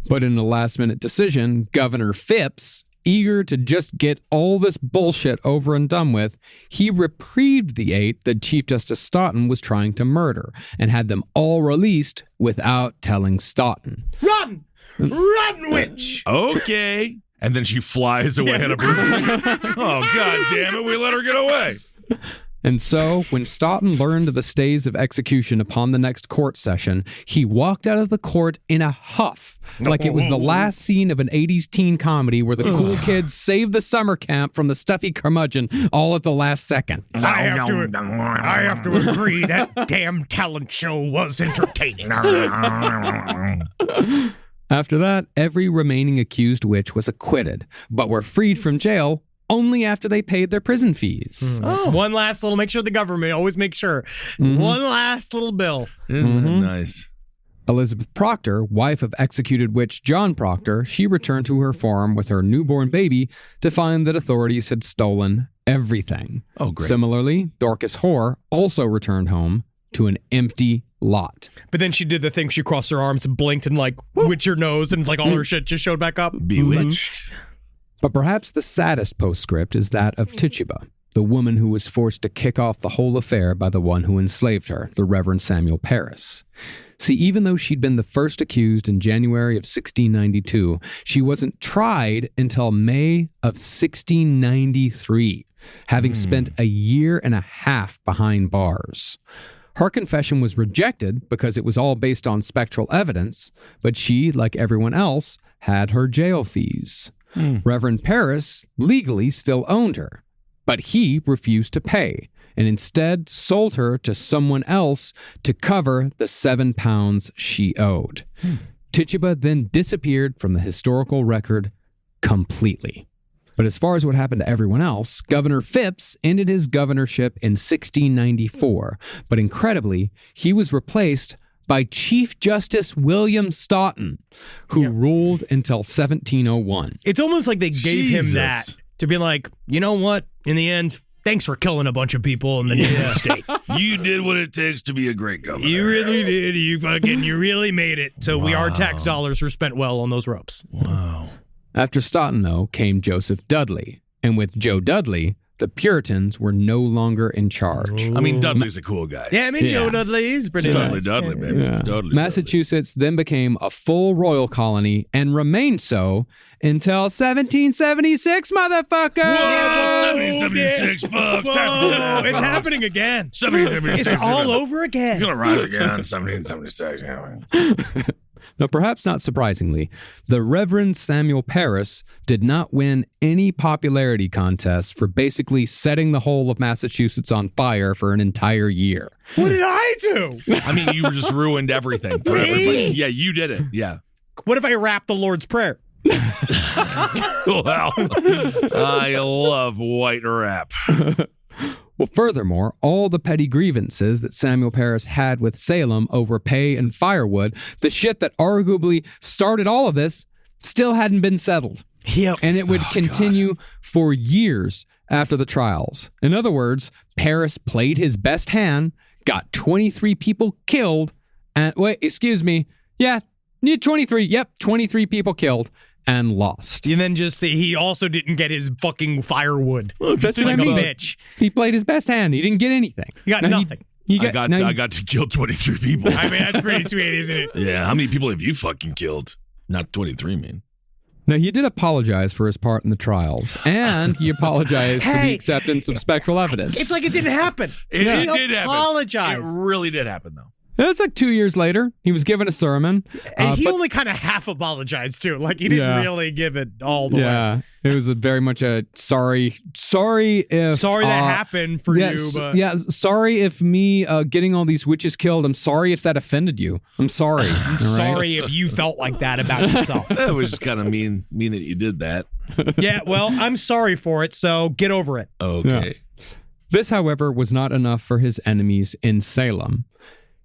But in a last-minute decision, Governor Phipps, eager to just get all this bullshit over and done with, he reprieved the 8 that Chief Justice Stoughton was trying to murder and had them all released without telling Stoughton. Run! Run, witch! Okay. And then she flies away at a broom. Oh, God damn it, we let her get away. And so, when Stoughton learned of the stays of execution upon the next court session, he walked out of the court in a huff, like it was the last scene of an 80s teen comedy where the cool kids saved the summer camp from the stuffy curmudgeon all at the last second. I have to agree, that damn talent show was entertaining. After that, every remaining accused witch was acquitted, but were freed from jail only after they paid their prison fees. One last little, make sure the government always make sure. One last little bill. Isn't that nice? Elizabeth Proctor, wife of executed witch John Proctor, she returned to her farm with her newborn baby to find that authorities had stolen everything. Oh, great. Similarly, Dorcas Hoare also returned home to an empty lot. But then she did the thing, she crossed her arms and blinked and like witched her nose and like all her shit just showed back up. Bewitched. But perhaps the saddest postscript is that of Tituba, the woman who was forced to kick off the whole affair by the one who enslaved her, the Reverend Samuel Parris. See, even though she'd been the first accused in January of 1692, she wasn't tried until May of 1693, having spent a year and a half behind bars. Her confession was rejected because it was all based on spectral evidence, but she, like everyone else, had her jail fees. Reverend Parris legally still owned her, but he refused to pay and instead sold her to someone else to cover the £7 she owed. Tituba then disappeared from the historical record completely. But as far as what happened to everyone else, Governor Phipps ended his governorship in 1694, but incredibly, he was replaced by Chief Justice William Stoughton, who ruled until 1701. It's almost like they gave him that to be like, you know what? In the end, thanks for killing a bunch of people in the new state. You did what it takes to be a great governor. You really did. You really made it. So our tax dollars were spent well on those ropes. Wow. After Stoughton, though, came Joseph Dudley. And with Joe Dudley, the Puritans were no longer in charge. I mean, Dudley's a cool guy. Yeah, Joe Dudley is pretty nice. Dudley, baby. Yeah. Dudley, Massachusetts then became a full royal colony and remained so until 1776, motherfucker! Whoa, 1776, folks. Whoa, it's happening again. 1776. It's all over again. It's going to rise again, 1776. Now, perhaps not surprisingly, the Reverend Samuel Parris did not win any popularity contest for basically setting the whole of Massachusetts on fire for an entire year. What did I do? I mean, you just ruined everything for everybody. Yeah, you did it. Yeah. What if I rap the Lord's Prayer? Well, I love white rap. Well, furthermore, all the petty grievances that Samuel Parris had with Salem over pay and firewood, the shit that arguably started all of this, still hadn't been settled. Yep. And it would continue for years after the trials. In other words, Parris played his best hand, got 23 people killed, and 23. Yep, 23 people killed. And lost. And then he also didn't get his fucking firewood. Look, that's like what I mean. A bitch. He played his best hand. He didn't get anything. He got nothing. I got to kill 23 people. I mean, that's pretty sweet, isn't it? Yeah, how many people have you fucking killed? Not 23, man. Now, he did apologize for his part in the trials, and he apologized for the acceptance of spectral evidence. It's like it didn't happen. It did happen. Apologized. It really did happen, though. It's like 2 years later. He was given a sermon. And he only kind of half apologized, too. Like, he didn't really give it all the way. Yeah, it was very much a sorry if... Sorry that happened for you, but... Yeah, sorry if me getting all these witches killed, I'm sorry if that offended you. I'm sorry. I'm sorry if you felt like that about yourself. That was just kind of mean that you did that. Yeah, well, I'm sorry for it, so get over it. Okay. Yeah. This, however, was not enough for his enemies in Salem.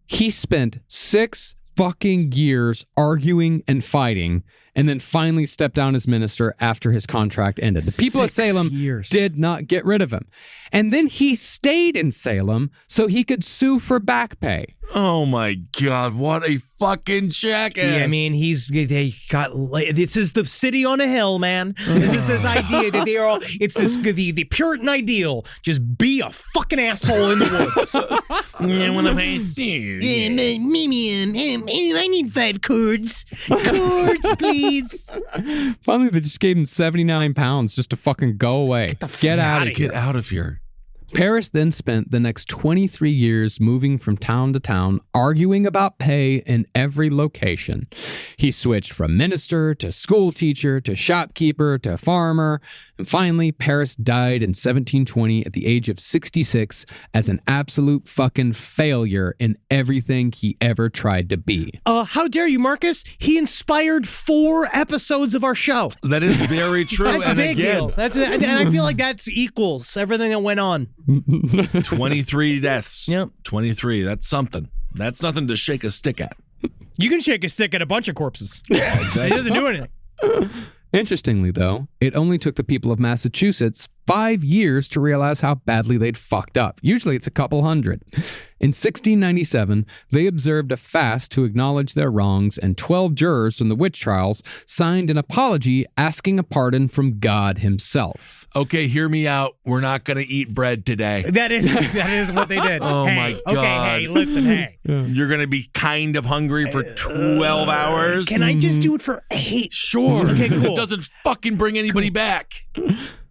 He spent 6 fucking years arguing and fighting, and then finally stepped down as minister after his contract ended. The people of Salem did not get rid of him. And then he stayed in Salem so he could sue for back pay. Oh my God, what a fucking jackass. Yeah, I mean, this is the city on a hill, man. This is this idea that they are all, it's this, the Puritan ideal. Just be a fucking asshole in the woods. I want to pay you. I need 5 cords. Cords, please. Finally, they just gave him 79 pounds just to fucking go away. Get out of here. Get out of here. Paris then spent the next 23 years moving from town to town, arguing about pay in every location. He switched from minister to school teacher to shopkeeper to farmer. And finally, Paris died in 1720 at the age of 66 as an absolute fucking failure in everything he ever tried to be. How dare you, Marcus? He inspired 4 episodes of our show. That is very true. That's a big deal. And I feel like that's equals everything that went on. 23 deaths. Yep. 23. That's something. That's nothing to shake a stick at. You can shake a stick at a bunch of corpses. Yeah, exactly. It doesn't do anything. Interestingly, though, it only took the people of Massachusetts 5 years to realize how badly they'd fucked up. Usually it's a couple hundred. In 1697, they observed a fast to acknowledge their wrongs, and 12 jurors from the witch trials signed an apology asking a pardon from God himself. Okay, hear me out. We're not going to eat bread today. That is what they did. Oh, my God. Okay, hey, listen, hey. You're going to be kind of hungry for 12 hours? Can I just do it for 8? Sure. Okay, Because cool. it doesn't fucking bring anybody back.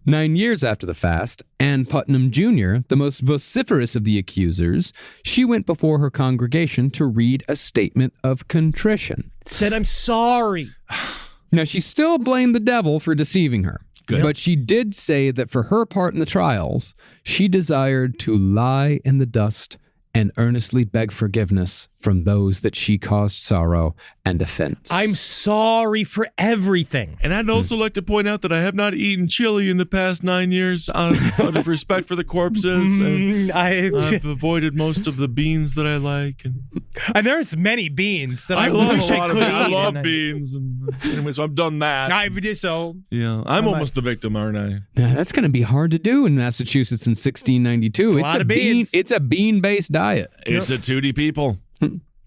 9 years after the fast, Ann Putnam Jr., the most vociferous of the accusers, she went before her congregation to read a statement of contrition. Said, I'm sorry. Now, she still blamed the devil for deceiving her. Good. But she did say that for her part in the trials, she desired to lie in the dust and earnestly beg forgiveness from those that she caused sorrow and offense. I'm sorry for everything. And I'd also like to point out that I have not eaten chili in the past 9 years out of respect for the corpses. And I've avoided most of the beans that I like. And there's many beans that I love wish I could eat. I love beans. And anyway, so I've done that. Yeah, I'm almost the victim, aren't I? Now, that's going to be hard to do in Massachusetts in 1692. It's a lot of beans. It's a bean-based diet. It's a tootie people.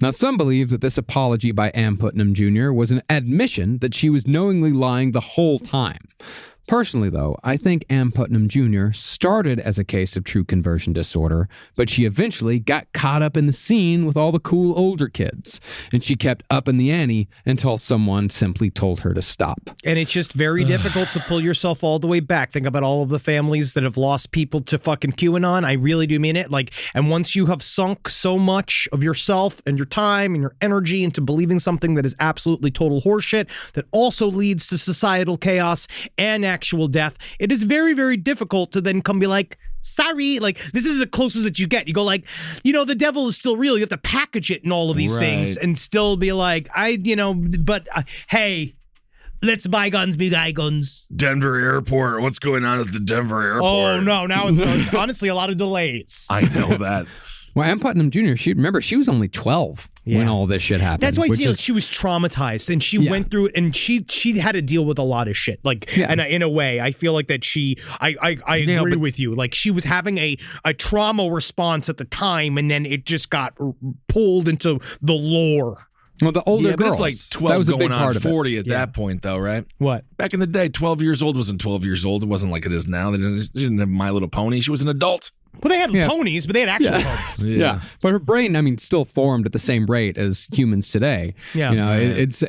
Now, some believe that this apology by Ann Putnam Jr. was an admission that she was knowingly lying the whole time. Personally, though, I think Ann Putnam Jr. started as a case of true conversion disorder, but she eventually got caught up in the scene with all the cool older kids, and she kept upping the ante until someone simply told her to stop. And it's just very difficult to pull yourself all the way back. Think about all of the families that have lost people to fucking QAnon. I really do mean it. And once you have sunk so much of yourself and your time and your energy into believing something that is absolutely total horseshit, that also leads to societal chaos and actual death, it is very, very difficult to then come be like, sorry. This is the closest that you get. You go the devil is still real. You have to package it in all of these things and still be like, hey, let's bygones be bygones. Denver Airport. What's going on at the Denver Airport? Oh, no. Now it's honestly a lot of delays. I know that. Well, Ann Putnam Jr., she was only 12 when all this shit happened. That's why she was traumatized, and she went through it, and she had to deal with a lot of shit. And in a way, I feel like that I agree with you. She was having a trauma response at the time, and then it just got pulled into the lore. Well, the older girls. But it's 12 that was a going big part on of it. 40 at that point, though, right? What? Back in the day, 12 years old wasn't 12 years old. It wasn't like it is now. They didn't have My Little Pony. She was an adult. Well, they had ponies, but they had actual ponies. Yeah. But her brain, still formed at the same rate as humans today. Yeah.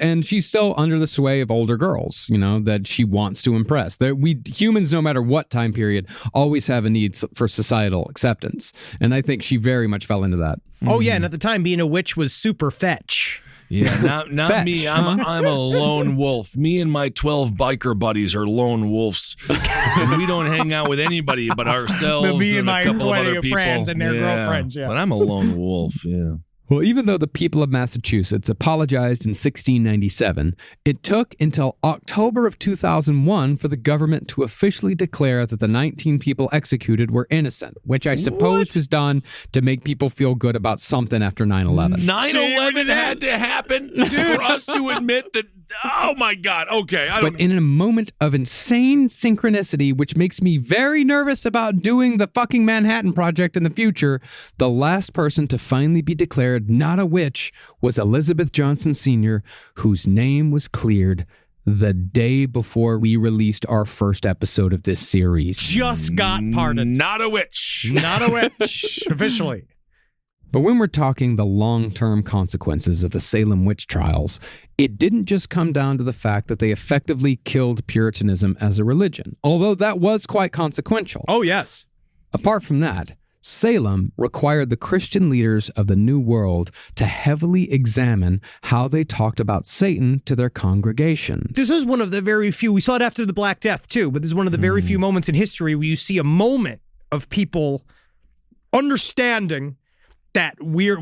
And she's still under the sway of older girls, that she wants to impress. We humans, no matter what time period, always have a need for societal acceptance. And I think she very much fell into that. Oh, yeah. And at the time, being a witch was super fetch. Yeah, not Fetch, me. I'm a lone wolf. Me and my 12 biker buddies are lone wolves. And we don't hang out with anybody but ourselves Me and my a couple of 20 other people. friends and their girlfriends, yeah. But I'm a lone wolf, yeah. Well, even though the people of Massachusetts apologized in 1697, it took until October of 2001 for the government to officially declare that the 19 people executed were innocent, which I suppose is done to make people feel good about something after 9/11. 9/11 had to happen for us to admit that. Oh my God. Okay. But in a moment of insane synchronicity, which makes me very nervous about doing the fucking Manhattan Project in the future, the last person to finally be declared not a witch was Elizabeth Johnson Sr., whose name was cleared the day before we released our first episode of this series. Just got pardoned. Not a witch. Not a witch. Officially. But when we're talking the long-term consequences of the Salem Witch Trials, it didn't just come down to the fact that they effectively killed Puritanism as a religion, although that was quite consequential. Oh, yes. Apart from that, Salem required the Christian leaders of the New World to heavily examine how they talked about Satan to their congregations. This is one of the very few, we saw it after the Black Death too, but this is one of the very few moments in history where you see a moment of people understanding that we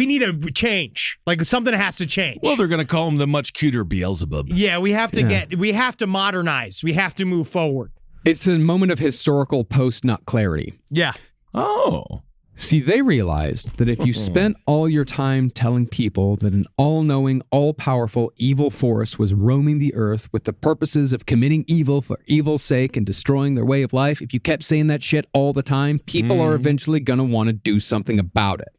need a change. Like something has to change. Well, they're going to call him the much cuter Beelzebub. Yeah, we have to modernize. We have to move forward. It's a moment of historical post-nut clarity. Yeah. Oh. See, they realized that if you spent all your time telling people that an all-knowing, all-powerful evil force was roaming the earth with the purposes of committing evil for evil's sake and destroying their way of life, if you kept saying that shit all the time, people are eventually going to want to do something about it.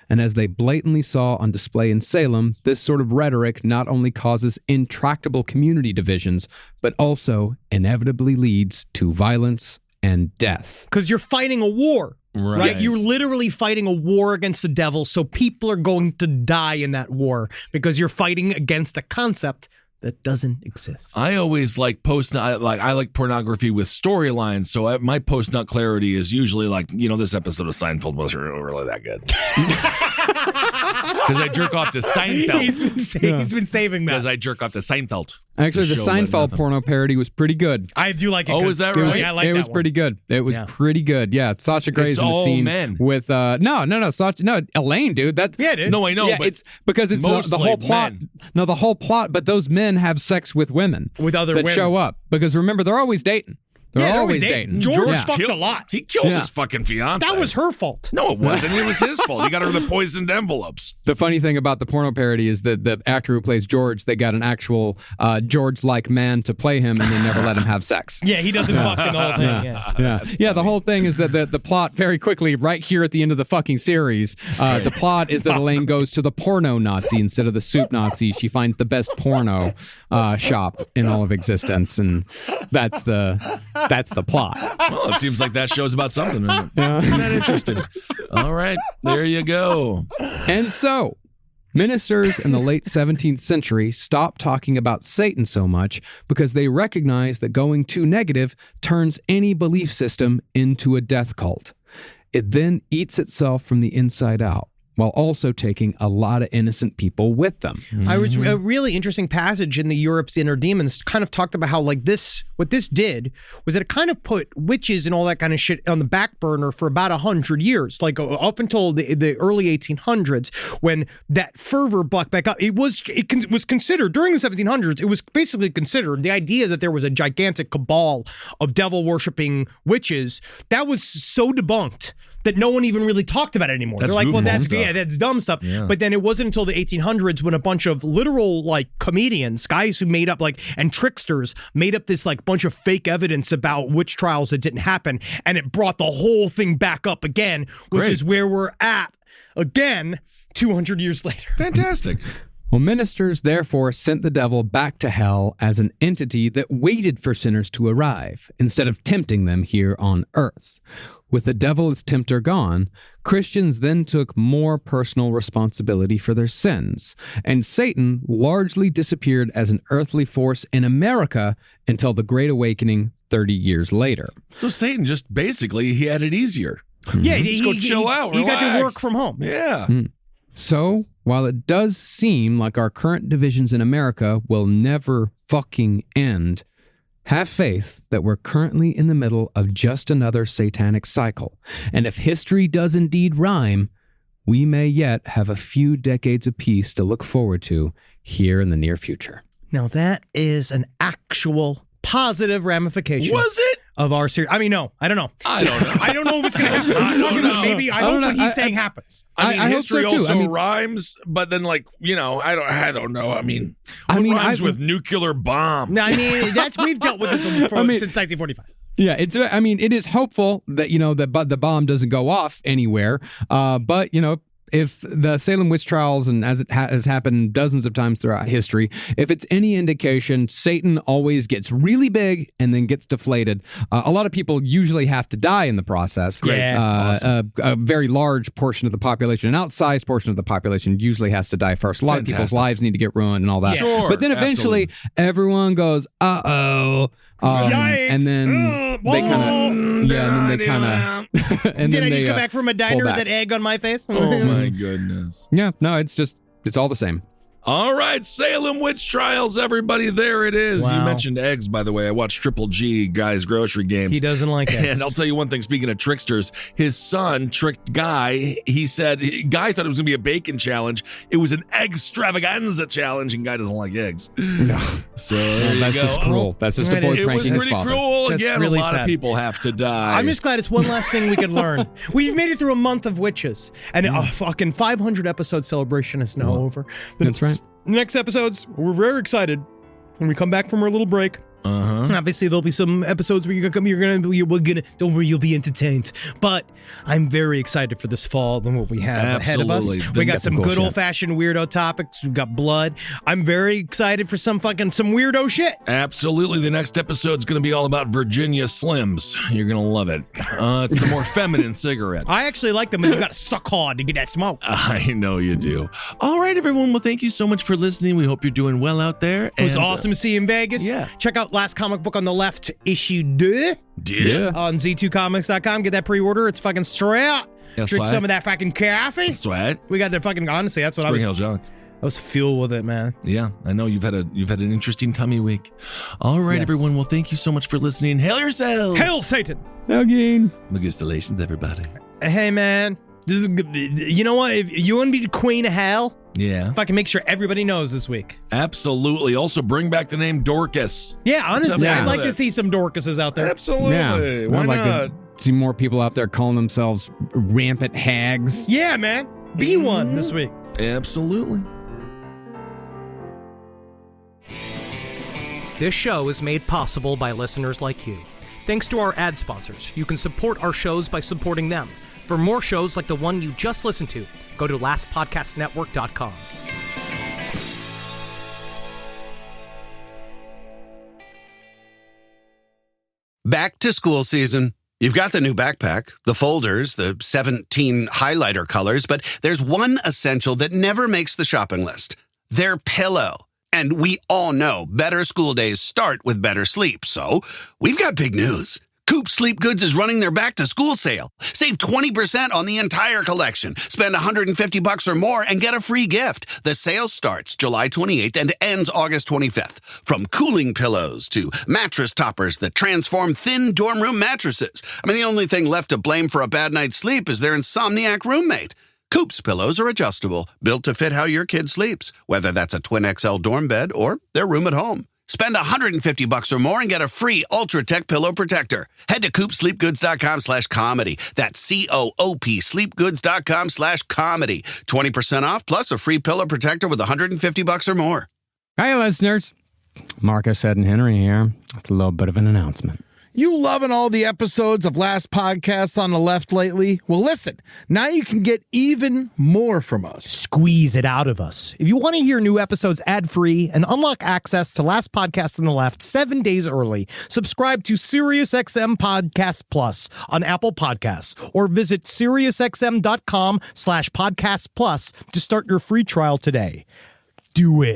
And as they blatantly saw on display in Salem, this sort of rhetoric not only causes intractable community divisions, but also inevitably leads to violence and death. Because you're fighting a war. Right. You're literally fighting a war against the devil, so people are going to die in that war because you're fighting against a concept that doesn't exist. I always like I like pornography with storylines, so my post-nut clarity is usually like, this episode of Seinfeld wasn't really that good. Because I jerk off to Seinfeld. He's been saving that. Because I jerk off to Seinfeld. Actually, the Seinfeld porno parody was pretty good. I do like it. Oh, is that right? I like it was pretty good. It was pretty good. Yeah, Sasha Grey's in the scene men. with Elaine, dude. Dude. No, I know. Yeah, but it's because it's the whole plot. Men. No, the whole plot. But those men have sex with women, with other that women show up. Because remember, they're always dating. They're always dating. George fucked a lot. He killed his fucking fiance. That was her fault. No, it wasn't. It was his fault. He got her the poisoned envelopes. The funny thing about the porno parody is that the actor who plays George, they got an actual George-like man to play him, and they never let him have sex. Yeah, he doesn't fucking the whole thing. Yeah. The whole thing is that the plot, very quickly, right here at the end of the fucking series, the plot is that Elaine goes to the porno Nazi instead of the soup Nazi. She finds the best porno shop in all of existence, and that's the plot. Well, it seems like that show's about something. Isn't that interesting? All right, there you go. And so, ministers in the late 17th century stopped talking about Satan so much because they recognized that going too negative turns any belief system into a death cult. It then eats itself from the inside out, while also taking a lot of innocent people with them. I was a really interesting passage in the Europe's Inner Demons kind of talked about how what this did was that it kind of put witches and all that kind of shit on the back burner for about 100 years, like up until the early 1800s, when that fervor bucked back up. It was considered during the 1700s. It was basically considered the idea that there was a gigantic cabal of devil worshipping witches that was so debunked that no one even really talked about it anymore. That's They're like, well, that's dumb stuff. Yeah. But then it wasn't until the 1800s when a bunch of literal comedians, guys who made up and tricksters made up this bunch of fake evidence about witch trials that didn't happen, and it brought the whole thing back up again, which is where we're at again 200 years later. Fantastic. Well, ministers therefore sent the devil back to hell as an entity that waited for sinners to arrive instead of tempting them here on earth. With the devil as tempter gone, Christians then took more personal responsibility for their sins, and Satan largely disappeared as an earthly force in America until the Great Awakening 30 years later. So Satan just basically, he had it easier. Yeah, just go chill out, He got to relax. work from home. Yeah. So, while it does seem like our current divisions in America will never fucking end, have faith that we're currently in the middle of just another satanic cycle. And if history does indeed rhyme, we may yet have a few decades apiece to look forward to here in the near future. Now, that is an actual positive ramification. Was it? Of our series. I mean, no, I don't know. I don't know. I don't know if it's going to happen. I don't know. Maybe I hope what he's saying happens. I mean, I hope history so, too. also I mean- rhymes, but then, like, you know, I don't know. I mean, what rhymes with nuclear bomb? I mean, we've dealt with this since 1945. Yeah, it is hopeful that, that the bomb doesn't go off anywhere. But, if the Salem Witch Trials, and as it has happened dozens of times throughout history, if it's any indication, Satan always gets really big and then gets deflated. A lot of people usually have to die in the process. Great. Yeah, awesome. A very large portion of the population, an outsized portion of the population usually has to die first. A lot of people's lives need to get ruined and all that. Sure, but then eventually everyone goes, uh-oh. And then they kind of, and Did then I just they, come back from a diner with back. that egg on my face? Oh my goodness. Yeah, no, it's all the same. All right, Salem Witch Trials, everybody. There it is. Wow. You mentioned eggs, by the way. I watched Triple G, Guy's Grocery Games. He doesn't like eggs. And I'll tell you one thing, speaking of tricksters, his son tricked Guy. He said, Guy thought it was going to be a bacon challenge. It was an extravaganza challenge, and Guy doesn't like eggs. No. So there you that's go. just cruel. That's just a boy It was pranking his pretty father. cruel. That's Again, really a lot sad. of people have to die. I'm just glad it's one last thing we could learn. We've made it through a month of witches, and a fucking 500 episode celebration is now over. That's right. Next episodes, we're very excited when we come back from our little break. Obviously, there'll be some episodes where don't worry, you'll be entertained. But I'm very excited for this fall and what we have ahead of us. Absolutely. We got some cool good shit. old-fashioned weirdo topics. We've got blood. I'm very excited for some weirdo shit. Absolutely. The next episode's going to be all about Virginia Slims. You're going to love it. It's the more feminine cigarette. I actually like them, but you got to suck hard to get that smoke. I know you do. All right, everyone. Well, thank you so much for listening. We hope you're doing well out there. It was awesome to see you in Vegas. yeah. Check out Last Comic Book on the Left, issue 2 Yeah. on z2comics.com. Get that pre-order. It's fucking straight out. That's Drink right. some of that fucking coffee. Sweat. We got the fucking, honestly, that's what Spring I Hill was. Junk. I was fueled with it, man. Yeah, I know you've had an interesting tummy week. All right, Yes. everyone. Well, thank you so much for listening. Hail yourselves. Hail Satan. Again. Congratulations, everybody. Hey, man. You know what? If you want to be the queen of hell, Yeah. fucking make sure everybody knows this week. Absolutely. Also, bring back the name Dorcas. Yeah, honestly, Yeah. I'd like to see some Dorcases out there. Absolutely. Yeah. Why I'd like not? to see more people out there calling themselves rampant hags. Yeah, man. Be one this week. Absolutely. This show is made possible by listeners like you. Thanks to our ad sponsors, you can support our shows by supporting them. For more shows like the one you just listened to, go to lastpodcastnetwork.com. Back to school season. You've got the new backpack, the folders, the 17 highlighter colors, but there's one essential that never makes the shopping list. Their pillow. And we all know better school days start with better sleep, so we've got big news. Coop Sleep Goods is running their back-to-school sale. Save 20% on the entire collection. Spend $150 or more and get a free gift. The sale starts July 28th and ends August 25th. From cooling pillows to mattress toppers that transform thin dorm room mattresses. I mean, the only thing left to blame for a bad night's sleep is their insomniac roommate. Coop's pillows are adjustable, built to fit how your kid sleeps, whether that's a twin XL dorm bed or their room at home. Spend $150 or more and get a free Ultra Tech pillow protector. Head to coopsleepgoods.com/comedy. That's COOP sleepgoods.com/comedy. 20% off plus a free pillow protector with $150 or more. Hey, listeners. Marcus, Ed, and Henry here with a little bit of an announcement. You loving all the episodes of Last Podcasts on the Left lately? Well, listen, now you can get even more from us. Squeeze it out of us. If you want to hear new episodes ad-free and unlock access to Last Podcast on the Left 7 days early, subscribe to SiriusXM Podcast Plus on Apple Podcasts or visit SiriusXM.com/Podcast Plus to start your free trial today. Do it.